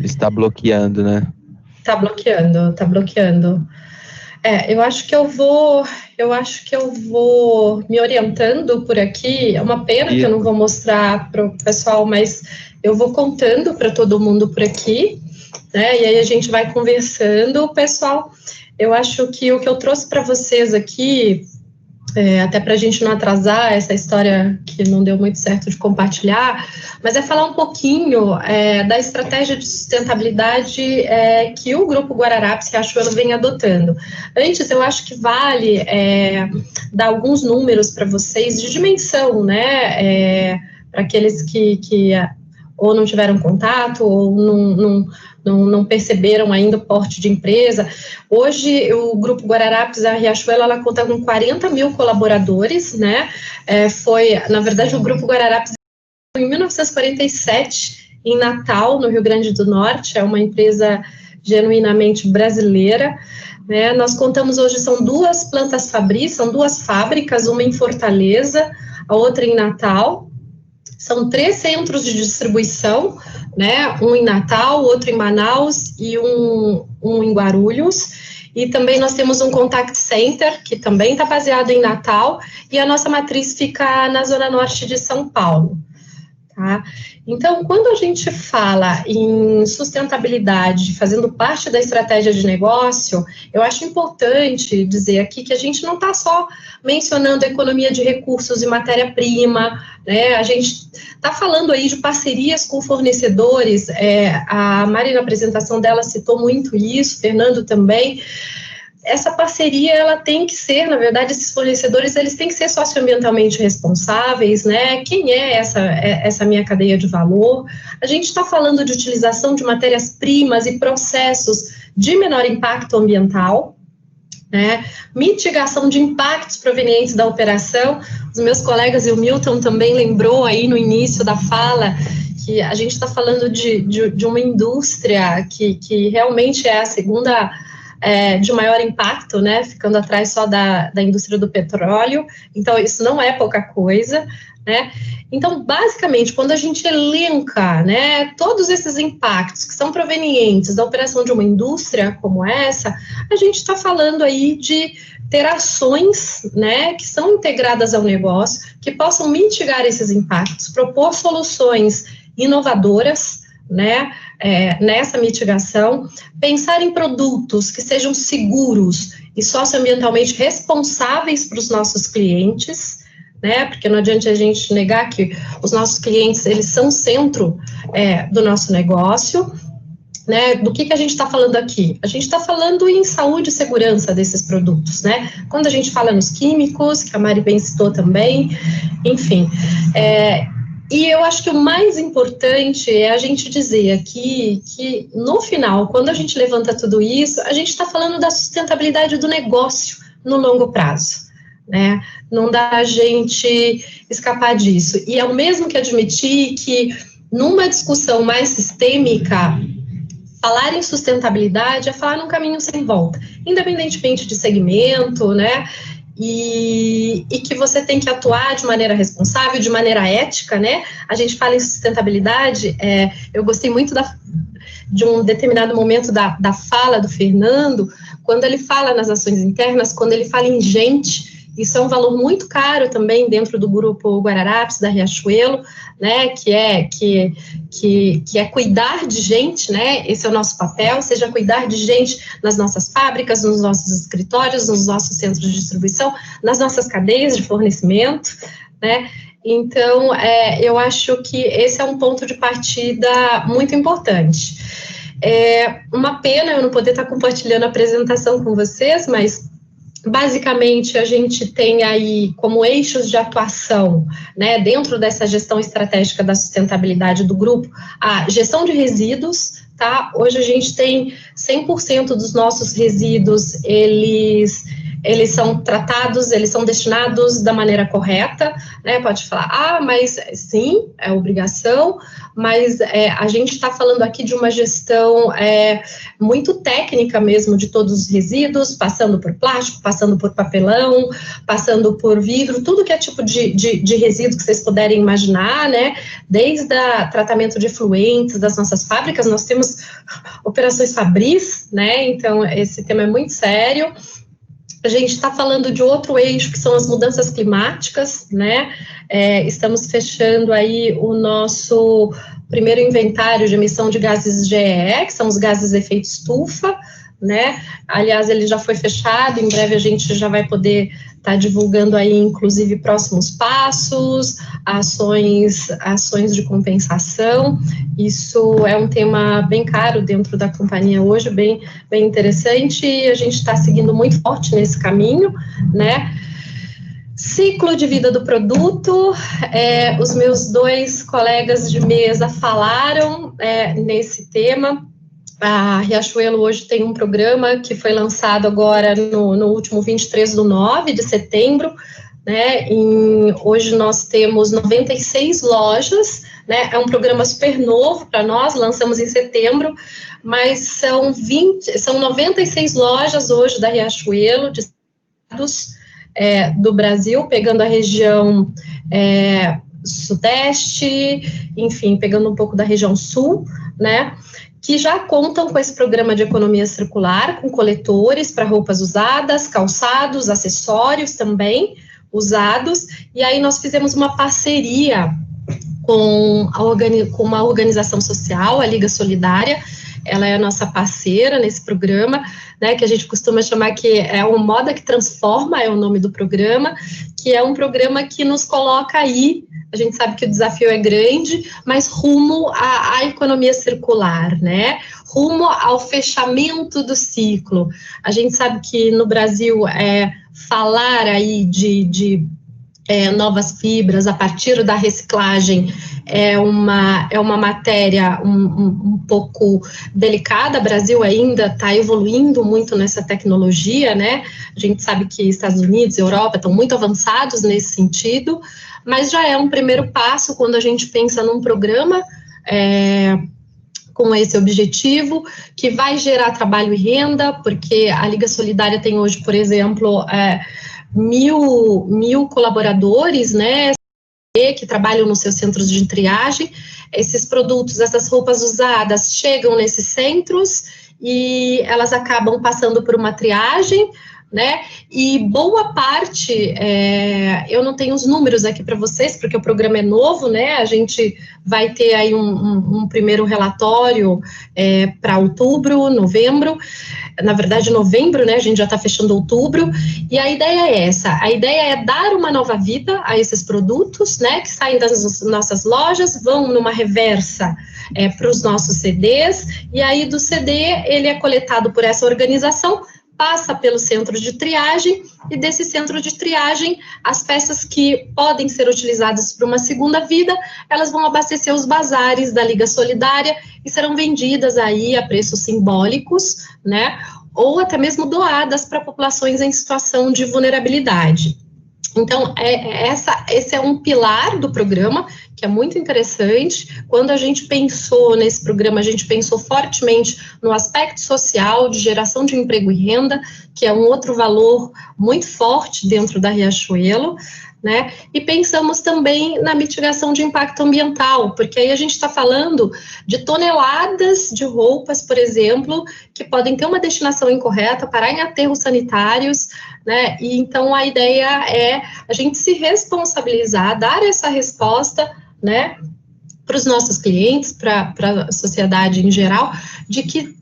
Está bloqueando, né? Tá bloqueando. Eu acho que eu vou me orientando por aqui. É uma pena que eu não vou mostrar para o pessoal, mas eu vou contando para todo mundo por aqui, né? E aí a gente vai conversando. Pessoal, eu acho que o que eu trouxe para vocês aqui, até para a gente não atrasar essa história que não deu muito certo de compartilhar, mas é falar um pouquinho da estratégia de sustentabilidade que o Grupo Guararapes Riachuelo vem adotando. Antes, eu acho que vale dar alguns números para vocês de dimensão, né, para aqueles que ou não tiveram contato, ou não perceberam ainda o porte de empresa. Hoje, o Grupo Guararapes, a Riachuelo, ela conta com 40 mil colaboradores, né? Na verdade, o Grupo Guararapes, em 1947, em Natal, no Rio Grande do Norte, é uma empresa genuinamente brasileira, né? Nós contamos hoje, são 2 plantas fabris, são 2 fábricas, uma em Fortaleza, a outra em Natal. São 3 centros de distribuição, né? Um em Natal, outro em Manaus e um em Guarulhos. E também nós temos um contact center, que também está baseado em Natal, e a nossa matriz fica na zona norte de São Paulo. Tá? Então, quando a gente fala em sustentabilidade, fazendo parte da estratégia de negócio, eu acho importante dizer aqui que a gente não está só mencionando a economia de recursos e matéria-prima, né? A gente está falando aí de parcerias com fornecedores, a Mari, na apresentação dela, citou muito isso, Fernando também. Essa parceria, ela tem que ser, na verdade, esses fornecedores, eles têm que ser socioambientalmente responsáveis, né? Quem é essa minha cadeia de valor? A gente está falando de utilização de matérias-primas e processos de menor impacto ambiental, né? Mitigação de impactos provenientes da operação. Os meus colegas e o Milton também lembrou aí no início da fala que a gente está falando de uma indústria que realmente é a segunda de maior impacto, né, ficando atrás só da indústria do petróleo, então isso não é pouca coisa, né. Então, basicamente, quando a gente elenca, né, todos esses impactos que são provenientes da operação de uma indústria como essa, a gente está falando aí de ter ações, né, que são integradas ao negócio, que possam mitigar esses impactos, propor soluções inovadoras, né, nessa mitigação, pensar em produtos que sejam seguros e socioambientalmente responsáveis para os nossos clientes, né, porque não adianta a gente negar que os nossos clientes, eles são o centro do nosso negócio, né. Do que a gente está falando aqui? A gente está falando em saúde e segurança desses produtos, né, quando a gente fala nos químicos, que a Mari bem citou também, enfim, e eu acho que o mais importante é a gente dizer aqui que, no final, quando a gente levanta tudo isso, a gente está falando da sustentabilidade do negócio no longo prazo, né? Não dá a gente escapar disso. E é o mesmo que admitir que, numa discussão mais sistêmica, falar em sustentabilidade é falar num caminho sem volta, independentemente de segmento, né? E que você tem que atuar de maneira responsável, de maneira ética, né? A gente fala em sustentabilidade, eu gostei muito de um determinado momento da fala do Fernando, quando ele fala nas ações internas, quando ele fala em gente. Isso é um valor muito caro também dentro do grupo Guararapes, da Riachuelo, né, que é cuidar de gente, né, esse é o nosso papel, seja cuidar de gente nas nossas fábricas, nos nossos escritórios, nos nossos centros de distribuição, nas nossas cadeias de fornecimento, né. Então, eu acho que esse é um ponto de partida muito importante. Uma pena eu não poder estar compartilhando a apresentação com vocês, mas basicamente, a gente tem aí como eixos de atuação, né, dentro dessa gestão estratégica da sustentabilidade do grupo, a gestão de resíduos, tá? Hoje a gente tem 100% dos nossos resíduos, eles são tratados, eles são destinados da maneira correta, né? Pode falar, mas sim, é obrigação, mas a gente está falando aqui de uma gestão muito técnica mesmo de todos os resíduos, passando por plástico, passando por papelão, passando por vidro, tudo que é tipo de resíduo que vocês puderem imaginar, né? Desde o tratamento de efluentes das nossas fábricas, nós temos operações fabris, né? Então, esse tema é muito sério. A gente está falando de outro eixo, que são as mudanças climáticas, né? Estamos fechando aí o nosso primeiro inventário de emissão de gases GEE, que são os gases de efeito estufa, né? Aliás, ele já foi fechado, em breve a gente já vai poder estar divulgando aí, inclusive, próximos passos, ações de compensação. Isso é um tema bem caro dentro da companhia hoje, bem interessante, e a gente está seguindo muito forte nesse caminho, né? Ciclo de vida do produto, os meus dois colegas de mesa falaram nesse tema. A Riachuelo hoje tem um programa que foi lançado agora no último 23/9 de setembro, né? Hoje nós temos 96 lojas, né? É um programa super novo para nós, lançamos em setembro, mas são 96 lojas hoje da Riachuelo, de estados do Brasil, pegando a região Sudeste, enfim, pegando um pouco da região Sul, né, que já contam com esse programa de economia circular, com coletores para roupas usadas, calçados, acessórios também usados, e aí nós fizemos uma parceria com uma organização social, a Liga Solidária. Ela é a nossa parceira nesse programa, né, que a gente costuma chamar que é o Moda que Transforma, é o nome do programa, que é um programa que nos coloca aí, a gente sabe que o desafio é grande, mas rumo à economia circular, né, rumo ao fechamento do ciclo. A gente sabe que no Brasil, falar aí de novas fibras a partir da reciclagem é uma matéria um pouco delicada. O Brasil ainda está evoluindo muito nessa tecnologia, né? A gente sabe que Estados Unidos e Europa estão muito avançados nesse sentido, mas já é um primeiro passo quando a gente pensa num programa com esse objetivo, que vai gerar trabalho e renda, porque a Liga Solidária tem hoje, por exemplo, 1.000 colaboradores, né, que trabalham nos seus centros de triagem. Esses produtos, essas roupas usadas chegam nesses centros e elas acabam passando por uma triagem, né, e boa parte, eu não tenho os números aqui para vocês, porque o programa é novo, né, a gente vai ter aí um primeiro relatório para outubro, novembro, na verdade novembro, né, a gente já está fechando outubro, e a ideia é essa, a ideia é dar uma nova vida a esses produtos, né, que saem das nossas lojas, vão numa reversa para os nossos CDs, e aí do CD ele é coletado por essa organização, passa pelo centro de triagem, e desse centro de triagem, as peças que podem ser utilizadas para uma segunda vida, elas vão abastecer os bazares da Liga Solidária e serão vendidas aí a preços simbólicos, né, ou até mesmo doadas para populações em situação de vulnerabilidade. Então, esse é um pilar do programa, que é muito interessante. Quando a gente pensou nesse programa, a gente pensou fortemente no aspecto social, de geração de emprego e renda, que é um outro valor muito forte dentro da Riachuelo, né? E pensamos também na mitigação de impacto ambiental, porque aí a gente está falando de toneladas de roupas, por exemplo, que podem ter uma destinação incorreta, parar em aterros sanitários, né? E então a ideia é a gente se responsabilizar, dar essa resposta, né, para os nossos clientes, para a sociedade em geral, de que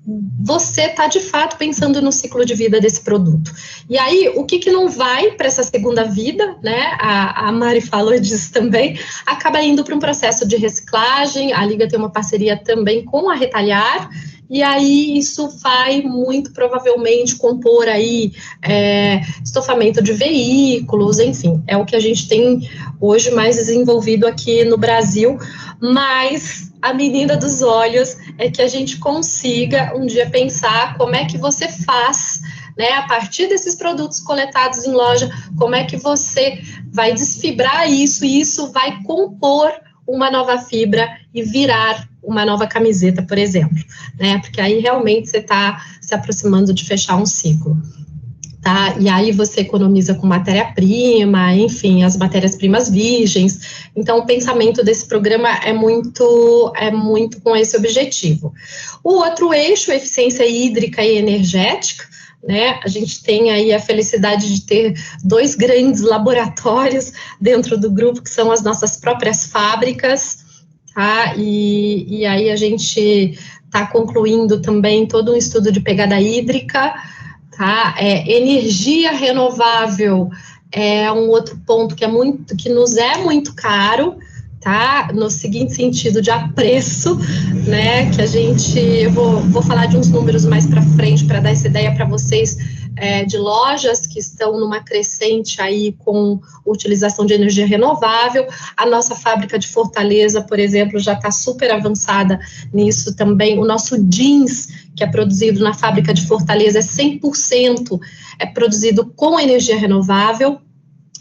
você está de fato pensando no ciclo de vida desse produto. E aí, o que não vai para essa segunda vida, né, a Mari falou disso também, acaba indo para um processo de reciclagem. A Liga tem uma parceria também com a Retalhar, e aí isso vai muito provavelmente compor aí estofamento de veículos, enfim, é o que a gente tem hoje mais desenvolvido aqui no Brasil, mas a menina dos olhos é que a gente consiga um dia pensar como é que você faz, né, a partir desses produtos coletados em loja, como é que você vai desfibrar isso, e isso vai compor uma nova fibra e virar uma nova camiseta, por exemplo, né, porque aí realmente você está se aproximando de fechar um ciclo, tá, e aí você economiza com matéria-prima, enfim, as matérias-primas virgens. Então o pensamento desse programa é muito com esse objetivo. O outro eixo, eficiência hídrica e energética, né, a gente tem aí a felicidade de ter 2 grandes laboratórios dentro do grupo, que são as nossas próprias fábricas, tá, e aí a gente está concluindo também todo um estudo de pegada hídrica, tá, energia renovável é um outro ponto que nos é muito caro, tá, no seguinte sentido de apreço, né, que a gente, eu vou falar de uns números mais para frente para dar essa ideia para vocês, de lojas que estão numa crescente aí com utilização de energia renovável. A nossa fábrica de Fortaleza, por exemplo, já está super avançada nisso também. O nosso jeans, que é produzido na fábrica de Fortaleza, 100% produzido com energia renovável.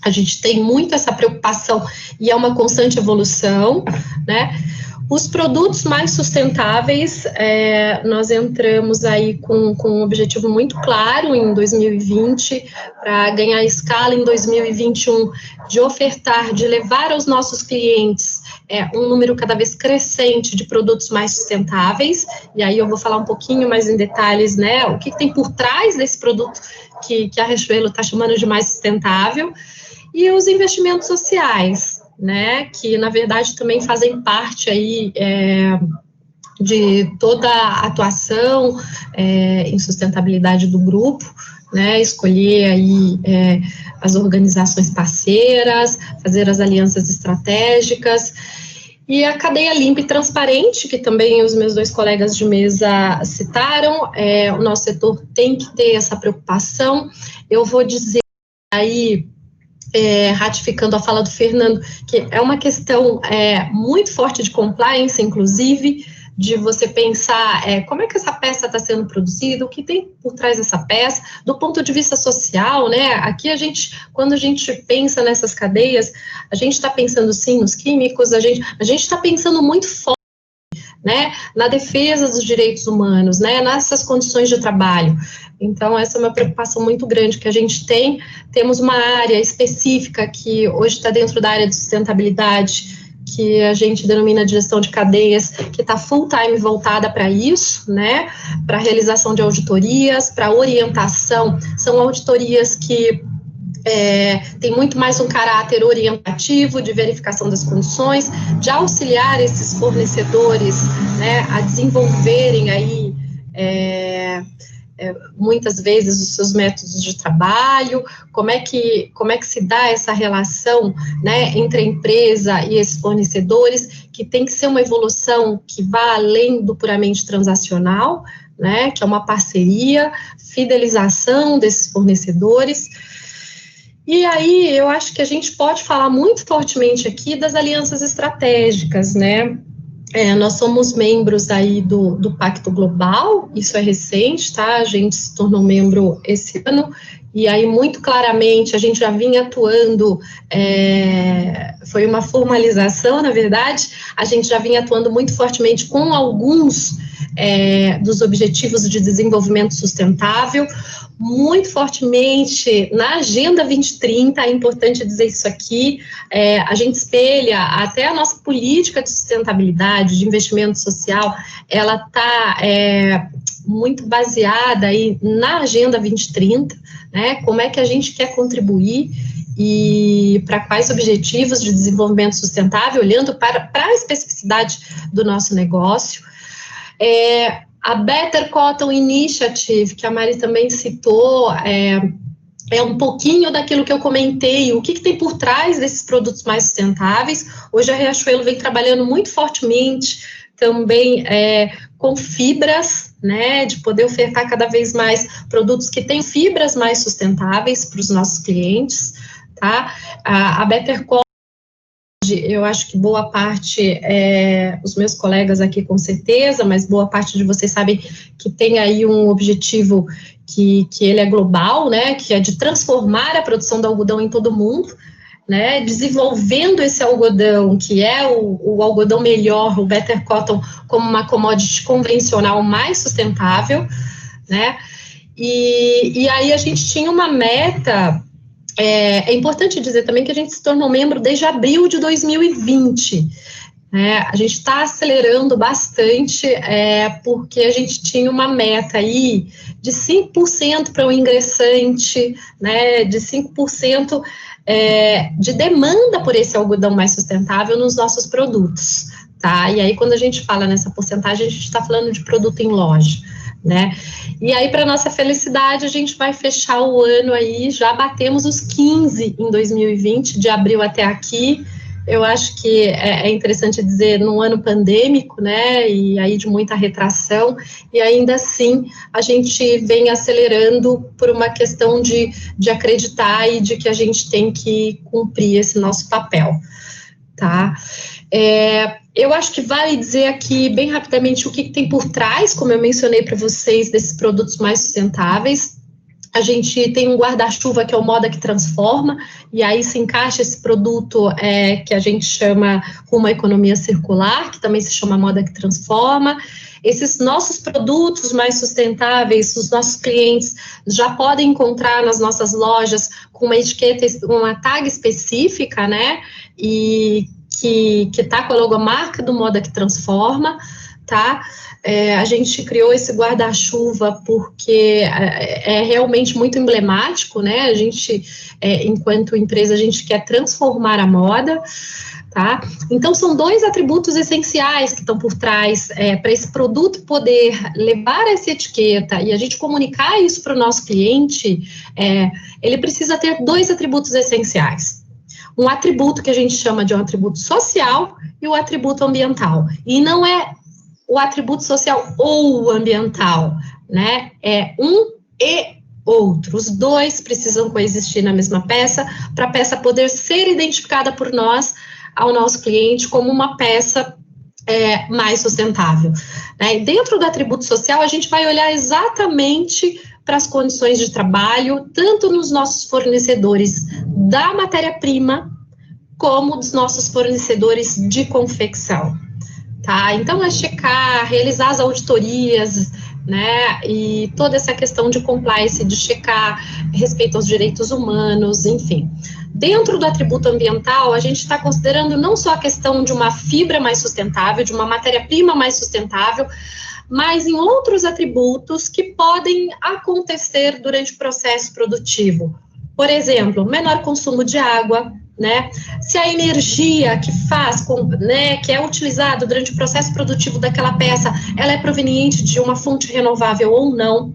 A gente tem muito essa preocupação e é uma constante evolução, né? Os produtos mais sustentáveis, nós entramos aí com um objetivo muito claro em 2020, para ganhar escala em 2021, de ofertar, de levar aos nossos clientes um número cada vez crescente de produtos mais sustentáveis, e aí eu vou falar um pouquinho mais em detalhes, né, o que tem por trás desse produto que a Riachuelo está chamando de mais sustentável, e os investimentos sociais, né, que na verdade também fazem parte aí de toda a atuação em sustentabilidade do grupo, né, escolher aí as organizações parceiras, fazer as alianças estratégicas, e a cadeia limpa e transparente, que também os meus 2 colegas de mesa citaram, o nosso setor tem que ter essa preocupação. Eu vou dizer aí, ratificando a fala do Fernando, que é uma questão muito forte de compliance, inclusive, de você pensar como é que essa peça está sendo produzida, o que tem por trás dessa peça, do ponto de vista social, né? Aqui quando a gente pensa nessas cadeias, a gente está pensando sim nos químicos, a gente está pensando muito forte, né, na defesa dos direitos humanos, né, nessas condições de trabalho. Então, essa é uma preocupação muito grande que a gente tem. Temos uma área específica que hoje está dentro da área de sustentabilidade, que a gente denomina de gestão de cadeias, que está full time voltada para isso, né, para realização de auditorias, para orientação. São auditorias que tem muito mais um caráter orientativo, de verificação das condições, de auxiliar esses fornecedores, né, a desenvolverem aí muitas vezes os seus métodos de trabalho, como é que se dá essa relação, né, entre a empresa e esses fornecedores, que tem que ser uma evolução que vá além do puramente transacional, né, que é uma parceria, fidelização desses fornecedores. E aí, eu acho que a gente pode falar muito fortemente aqui das alianças estratégicas, né? Nós somos membros aí do Pacto Global, isso é recente, tá? A gente se tornou membro esse ano, e aí, muito claramente, a gente já vinha atuando, foi uma formalização, na verdade, a gente já vinha atuando muito fortemente com alguns dos Objetivos de Desenvolvimento Sustentável, muito fortemente na Agenda 2030, é importante dizer isso aqui, a gente espelha até a nossa política de sustentabilidade, de investimento social, ela está muito baseada aí na Agenda 2030, né, como é que a gente quer contribuir e para quais objetivos de desenvolvimento sustentável, olhando para a especificidade do nosso negócio. A Better Cotton Initiative, que a Mari também citou, é um pouquinho daquilo que eu comentei, o que tem por trás desses produtos mais sustentáveis. Hoje a Riachuelo vem trabalhando muito fortemente também com fibras, né, de poder ofertar cada vez mais produtos que têm fibras mais sustentáveis para os nossos clientes, tá? A Better Cotton, eu acho que boa parte, os meus colegas aqui com certeza, mas boa parte de vocês sabem que tem aí um objetivo que ele é global, né, que é de transformar a produção do algodão em todo o mundo, né, desenvolvendo esse algodão, que é o algodão melhor, o Better Cotton, como uma commodity convencional mais sustentável, né, e aí a gente tinha uma meta. É importante dizer também que a gente se tornou membro desde abril de 2020, né? A gente está acelerando bastante, porque a gente tinha uma meta aí de 5% para o ingressante, né, de 5% de demanda por esse algodão mais sustentável nos nossos produtos, tá? E aí, quando a gente fala nessa porcentagem, a gente está falando de produto em loja, né? E aí, para nossa felicidade, a gente vai fechar o ano aí, já batemos os 15 em 2020, de abril até aqui. Eu acho que é interessante dizer, num ano pandêmico, né, e aí de muita retração, e ainda assim a gente vem acelerando por uma questão de acreditar e de que a gente tem que cumprir esse nosso papel, tá? Eu acho que vale dizer aqui bem rapidamente o que tem por trás, como eu mencionei para vocês, desses produtos mais sustentáveis. A gente tem um guarda-chuva que é o Moda que Transforma, e aí se encaixa esse produto que a gente chama Rumo à Economia Circular, que também se chama Moda que Transforma. Esses nossos produtos mais sustentáveis, os nossos clientes já podem encontrar nas nossas lojas com uma etiqueta, uma tag específica, né, e que está com a logomarca do Moda que Transforma, tá? A gente criou esse guarda-chuva porque é realmente muito emblemático, né? A gente, enquanto empresa, a gente quer transformar a moda, tá? Então, são 2 atributos essenciais que estão por trás para esse produto poder levar essa etiqueta e a gente comunicar isso para o nosso cliente. Ele precisa ter 2 atributos essenciais. Um atributo que a gente chama de um atributo social e o atributo ambiental. E não é o atributo social ou ambiental, né? É um e outro. Os 2 precisam coexistir na mesma peça, para a peça poder ser identificada por nós, ao nosso cliente, como uma peça mais sustentável, né? E dentro do atributo social, a gente vai olhar exatamente para as condições de trabalho, tanto nos nossos fornecedores da matéria-prima, como dos nossos fornecedores de confecção. Tá, então é checar, realizar as auditorias, né, e toda essa questão de compliance, de checar respeito aos direitos humanos, enfim. Dentro do atributo ambiental, a gente está considerando não só a questão de uma fibra mais sustentável, de uma matéria-prima mais sustentável, mas em outros atributos que podem acontecer durante o processo produtivo. Por exemplo, menor consumo de água, né? Se a energia que faz, né, que é utilizada durante o processo produtivo daquela peça, ela é proveniente de uma fonte renovável ou não.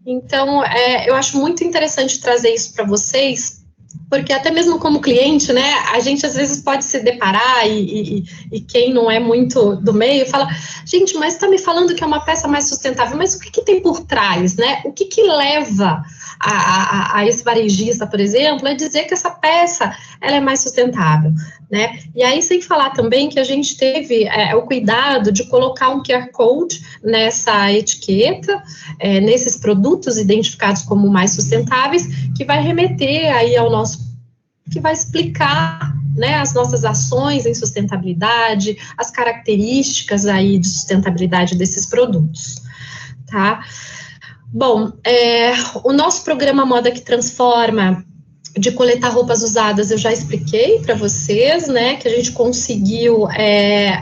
Então, eu acho muito interessante trazer isso para vocês, porque até mesmo como cliente, né, a gente às vezes pode se deparar e quem não é muito do meio fala, gente, mas está me falando que é uma peça mais sustentável, mas o que tem por trás, né? O que leva a esse varejista, por exemplo, a dizer que essa peça ela é mais sustentável, né? E aí, sem falar também que a gente teve o cuidado de colocar um QR Code nessa etiqueta, nesses produtos identificados como mais sustentáveis, que vai remeter aí ao nosso, que vai explicar, né, as nossas ações em sustentabilidade, as características aí de sustentabilidade desses produtos, tá? Bom, o nosso programa Moda que Transforma, de coletar roupas usadas, eu já expliquei para vocês, né, que a gente conseguiu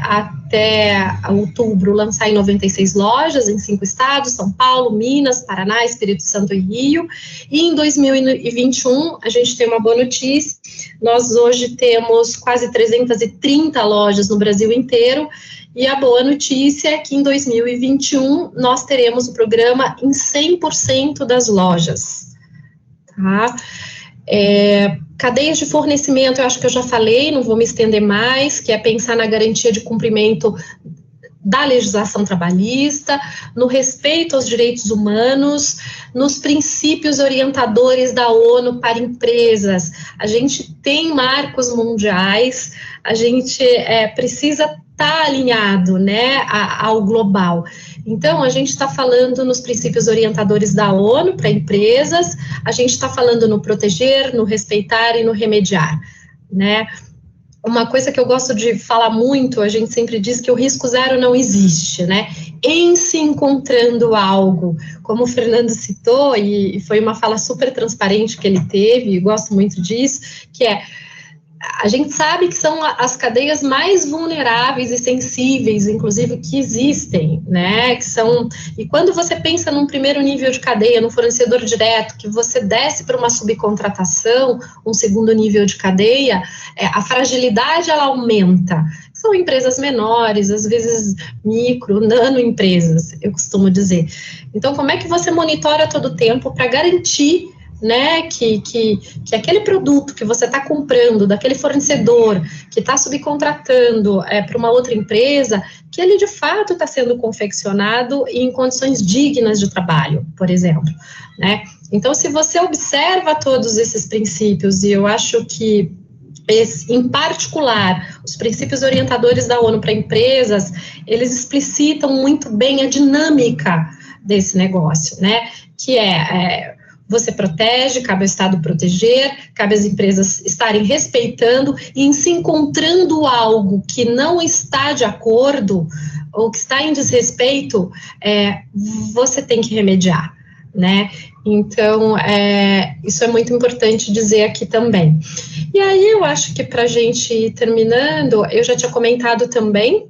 até outubro lançar em 96 lojas, em 5 estados, São Paulo, Minas, Paraná, Espírito Santo e Rio, e em 2021 a gente tem uma boa notícia, nós hoje temos quase 330 lojas no Brasil inteiro, e a boa notícia é que em 2021 nós teremos o programa em 100% das lojas, tá? Cadeias de fornecimento, eu acho que eu já falei, não vou me estender mais, que é pensar na garantia de cumprimento da legislação trabalhista, no respeito aos direitos humanos, nos princípios orientadores da ONU para empresas. A gente tem marcos mundiais, a gente precisa estar alinhado, né, ao global. Então, a gente está falando nos princípios orientadores da ONU para empresas, a gente está falando no proteger, no respeitar e no remediar, né? Uma coisa que eu gosto de falar muito, a gente sempre diz que o risco zero não existe, né? Em se encontrando algo, como o Fernando citou, e foi uma fala super transparente que ele teve, e gosto muito disso, que a gente sabe que são as cadeias mais vulneráveis e sensíveis, inclusive, que existem, né, e quando você pensa num primeiro nível de cadeia, no fornecedor direto, que você desce para uma subcontratação, um segundo nível de cadeia, a fragilidade, ela aumenta. São empresas menores, às vezes micro, nano empresas, eu costumo dizer. Então, como é que você monitora todo o tempo para garantir, né, que aquele produto que você está comprando, daquele fornecedor que está subcontratando para uma outra empresa, que ele de fato está sendo confeccionado em condições dignas de trabalho, por exemplo, né? Então, se você observa todos esses princípios, e eu acho que em particular, os princípios orientadores da ONU para empresas, eles explicitam muito bem a dinâmica desse negócio, né, que você protege, cabe ao Estado proteger, cabe às empresas estarem respeitando e em se encontrando algo que não está de acordo ou que está em desrespeito, você tem que remediar, né? Então, isso é muito importante dizer aqui também. E aí, eu acho que para a gente ir terminando, eu já tinha comentado também,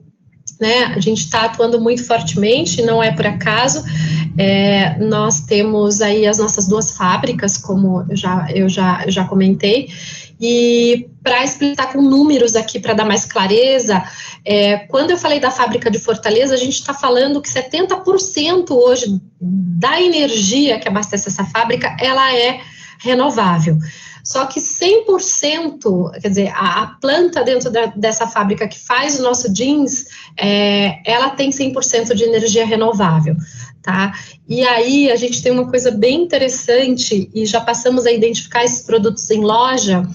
né, a gente está atuando muito fortemente, não é por acaso, nós temos aí as nossas 2 fábricas, como eu já comentei, e para explicar com números aqui, para dar mais clareza, quando eu falei da fábrica de Fortaleza, a gente está falando que 70% hoje da energia que abastece essa fábrica, ela é renovável. Só que 100%, quer dizer, a planta dentro dessa fábrica que faz o nosso jeans, ela tem 100% de energia renovável, tá? E aí a gente tem uma coisa bem interessante, e já passamos a identificar esses produtos em loja,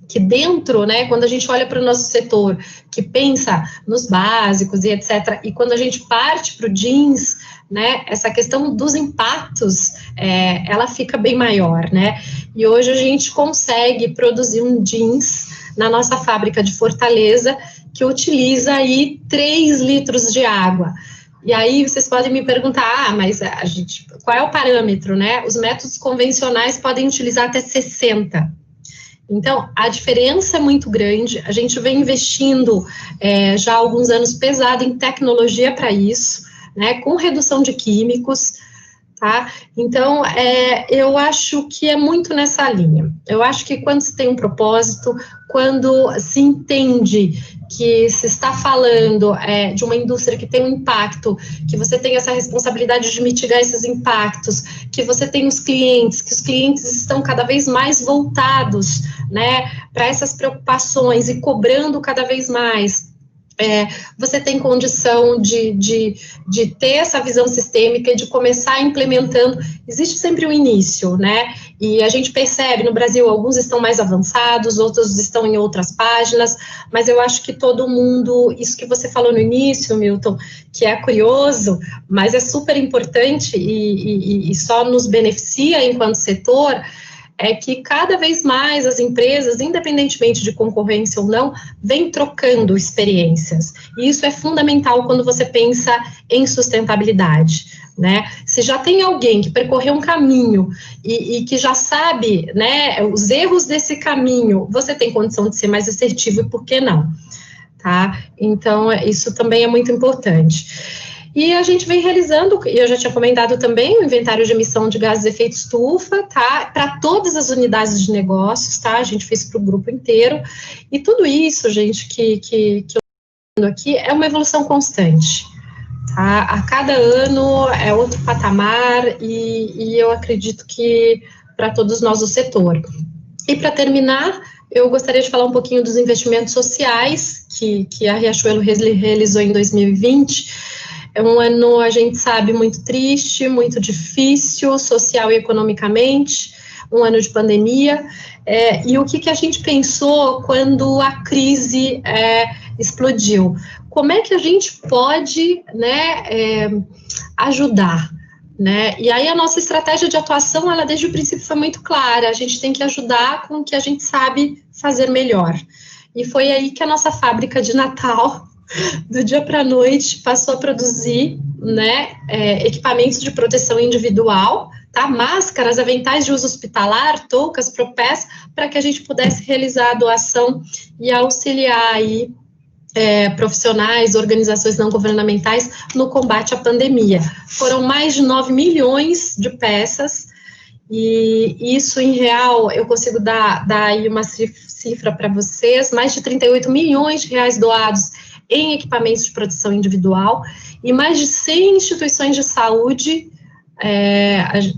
que dentro, né, quando a gente olha para o nosso setor, que pensa nos básicos e etc., e quando a gente parte para o jeans, né, essa questão dos impactos, ela fica bem maior, né, e hoje a gente consegue produzir um jeans na nossa fábrica de Fortaleza, que utiliza aí 3 litros de água. E aí vocês podem me perguntar, mas qual é o parâmetro, né? Os métodos convencionais podem utilizar até 60. Então, a diferença é muito grande, a gente vem investindo já há alguns anos pesado em tecnologia para isso, né, com redução de químicos, tá? Então, eu acho que é muito nessa linha. Eu acho que quando se tem um propósito, quando se entende que se está falando de uma indústria que tem um impacto, que você tem essa responsabilidade de mitigar esses impactos, que você tem os clientes, que os clientes estão cada vez mais voltados, né, para essas preocupações e cobrando cada vez mais. Você tem condição de ter essa visão sistêmica e de começar implementando. Existe sempre um início, né? E a gente percebe no Brasil, alguns estão mais avançados, outros estão em outras páginas, mas eu acho que todo mundo, isso que você falou no início, Milton, que é curioso, mas é super importante e só nos beneficia enquanto setor, é que cada vez mais as empresas, independentemente de concorrência ou não, vêm trocando experiências. E isso é fundamental quando você pensa em sustentabilidade, né? Se já tem alguém que percorreu um caminho e que já sabe, né, os erros desse caminho, você tem condição de ser mais assertivo, e por que não? Tá? Então, isso também é muito importante. E a gente vem realizando, e eu já tinha comentado também, o inventário de emissão de gases de efeito estufa, tá? Para todas as unidades de negócios, tá? A gente fez para o grupo inteiro. E tudo isso, gente, que eu estou falando aqui, é uma evolução constante, tá? A cada ano é outro patamar, e eu acredito que para todos nós do setor. E para terminar, eu gostaria de falar um pouquinho dos investimentos sociais que a Riachuelo realizou em 2020. É um ano, a gente sabe, muito triste, muito difícil, social e economicamente, um ano de pandemia, e o que a gente pensou quando a crise explodiu? Como é que a gente pode, né, ajudar? Né? E aí a nossa estratégia de atuação, ela desde o princípio foi muito clara, a gente tem que ajudar com o que a gente sabe fazer melhor. E foi aí que a nossa fábrica de Natal, do dia para a noite, passou a produzir, né, equipamentos de proteção individual, tá? Máscaras, aventais de uso hospitalar, toucas, propés, para que a gente pudesse realizar a doação e auxiliar aí profissionais, organizações não governamentais no combate à pandemia. Foram mais de 9 milhões de peças, e isso em real, eu consigo dar aí uma cifra para vocês, mais de 38 milhões de reais doados em equipamentos de proteção individual, e mais de 100 instituições de saúde.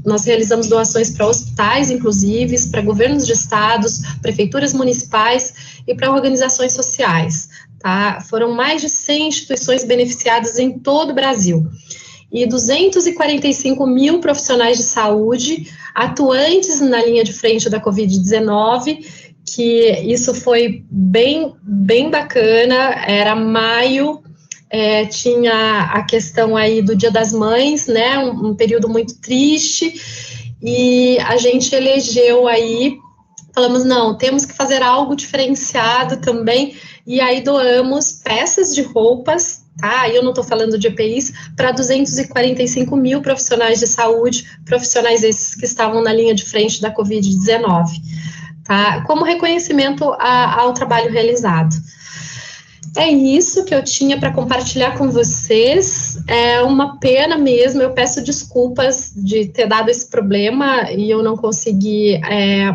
Nós realizamos doações para hospitais, inclusive, para governos de estados, prefeituras municipais e para organizações sociais, tá? Foram mais de 100 instituições beneficiadas em todo o Brasil. E 245 mil profissionais de saúde atuantes na linha de frente da Covid-19, que isso foi bem bacana. Era maio, tinha a questão aí do Dia das Mães, né, um período muito triste, e a gente elegeu aí, falamos, não, temos que fazer algo diferenciado também, e aí doamos peças de roupas, tá? Eu não estou falando de EPIs, para 245 mil profissionais de saúde, profissionais esses que estavam na linha de frente da Covid-19, tá? Como reconhecimento ao trabalho realizado. É isso que eu tinha para compartilhar com vocês. É uma pena mesmo, eu peço desculpas de ter dado esse problema e eu não consegui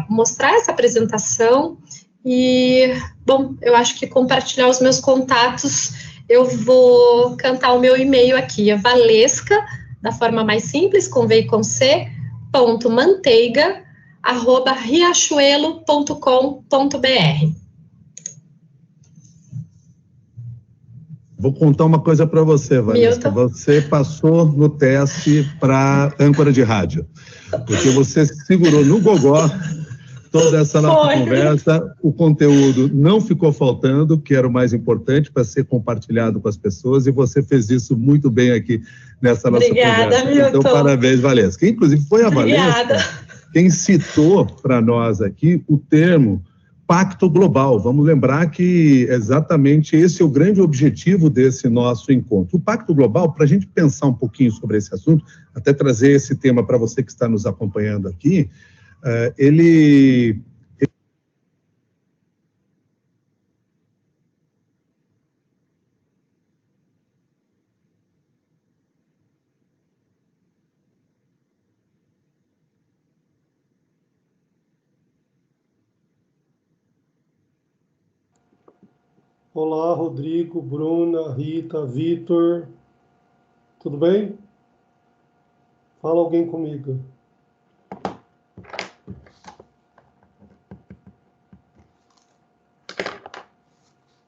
mostrar essa apresentação. E, bom, eu acho que compartilhar os meus contatos, eu vou cantar o meu e-mail aqui, é Valesca, da forma mais simples, com V e com C, .manteiga@riachuelo.com.br. Vou contar uma coisa para você, Valesca. Você passou no teste para âncora de rádio, porque você segurou no gogó toda essa nossa conversa, o conteúdo não ficou faltando, que era o mais importante para ser compartilhado com as pessoas, e você fez isso muito bem aqui nessa nossa conversa. Milton. Então, parabéns, Valesca. Inclusive, foi a Valesca quem citou para nós aqui o termo Pacto Global. Vamos lembrar que exatamente esse é o grande objetivo desse nosso encontro. O Pacto Global, para a gente pensar um pouquinho sobre esse assunto, até trazer esse tema para você que está nos acompanhando aqui, ele Olá, Rodrigo, Bruna, Rita, Vitor. Tudo bem? Fala alguém comigo.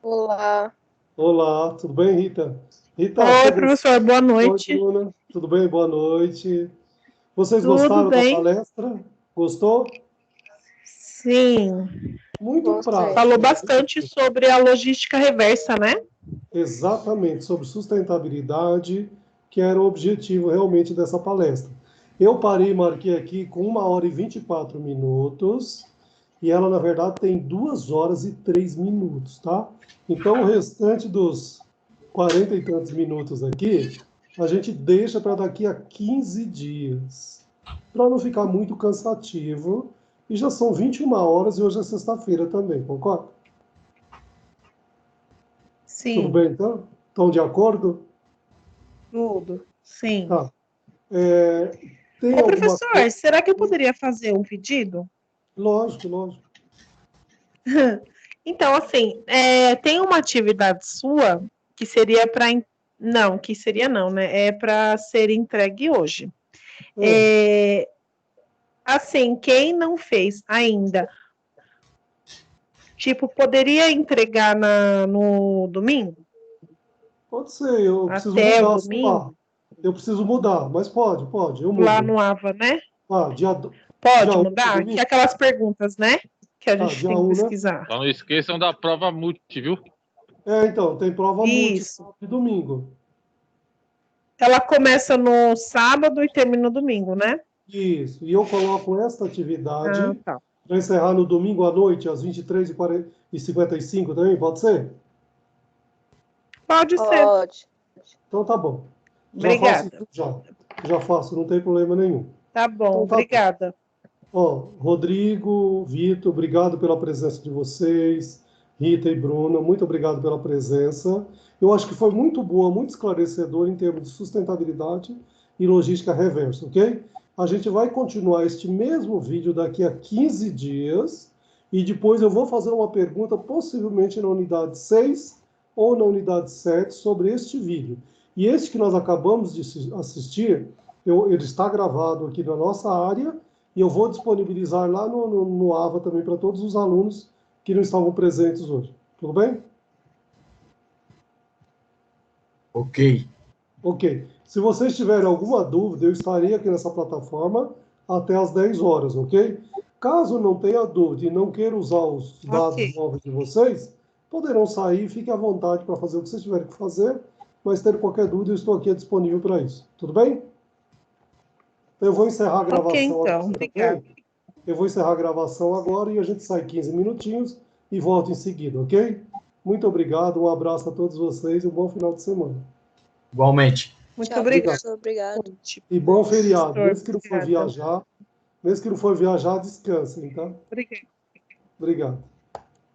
Olá. Olá, tudo bem, Rita? Rita, oi, professor, boa noite. Oi, Bruna. Tudo bem? Boa noite. Vocês gostaram da palestra? Gostou? Sim. Muito prático. Falou bastante sobre a logística reversa, né? Exatamente, sobre sustentabilidade, que era o objetivo realmente dessa palestra. Eu marquei aqui com 1h24, e ela, na verdade, tem 2h03, tá? Então, o restante dos 40 e tantos minutos aqui, a gente deixa para daqui a 15 dias, para não ficar muito cansativo. E já são 21 horas e hoje é sexta-feira também, concorda? Sim. Tudo bem, então? Estão de acordo? Tudo, sim. Tá. Tem professor, será que eu poderia fazer um pedido? Lógico. Então, assim, tem uma atividade sua que seria para... Não, que seria não, né? É para ser entregue hoje. Assim, quem não fez ainda, tipo, poderia entregar no domingo? Pode ser, eu preciso até mudar. O domingo? Eu preciso mudar, mas pode, eu mudo. Lá no AVA, né? Pode dia mudar? Que é aquelas perguntas, né? Que a gente tem que pesquisar. Né? Então não esqueçam da prova multi, viu? Então, tem prova multi de domingo. Ela começa no sábado e termina no domingo, né? Isso, e eu coloco esta atividade para encerrar no domingo à noite, às 23h55 também, pode ser? Pode ser. Então tá bom. Obrigada. Já faço, não tem problema nenhum. Tá bom, então, obrigada. Rodrigo, Vitor, obrigado pela presença de vocês. Rita e Bruna, muito obrigado pela presença. Eu acho que foi muito boa, muito esclarecedor em termos de sustentabilidade e logística reversa, ok? A gente vai continuar este mesmo vídeo daqui a 15 dias e depois eu vou fazer uma pergunta, possivelmente na unidade 6 ou na unidade 7, sobre este vídeo. E este que nós acabamos de assistir, ele está gravado aqui na nossa área e eu vou disponibilizar lá no AVA também para todos os alunos que não estavam presentes hoje. Tudo bem? Ok. Se vocês tiverem alguma dúvida, eu estarei aqui nessa plataforma até às 10 horas, ok? Caso não tenha dúvida e não queira usar os dados novos de vocês, poderão sair, fiquem à vontade para fazer o que vocês tiverem que fazer, mas ter qualquer dúvida, eu estou aqui disponível para isso. Tudo bem? Eu vou encerrar a gravação. Ok, então, agora, obrigada. ok? Eu vou encerrar a gravação agora e a gente sai 15 minutinhos e volta em seguida, ok? Muito obrigado, um abraço a todos vocês e um bom final de semana. Igualmente. Muito Tchau, obrigada. professor, obrigado. E bom feriado. Mesmo que não for Obrigada. viajar, descansem, tá? Obrigada. Obrigado.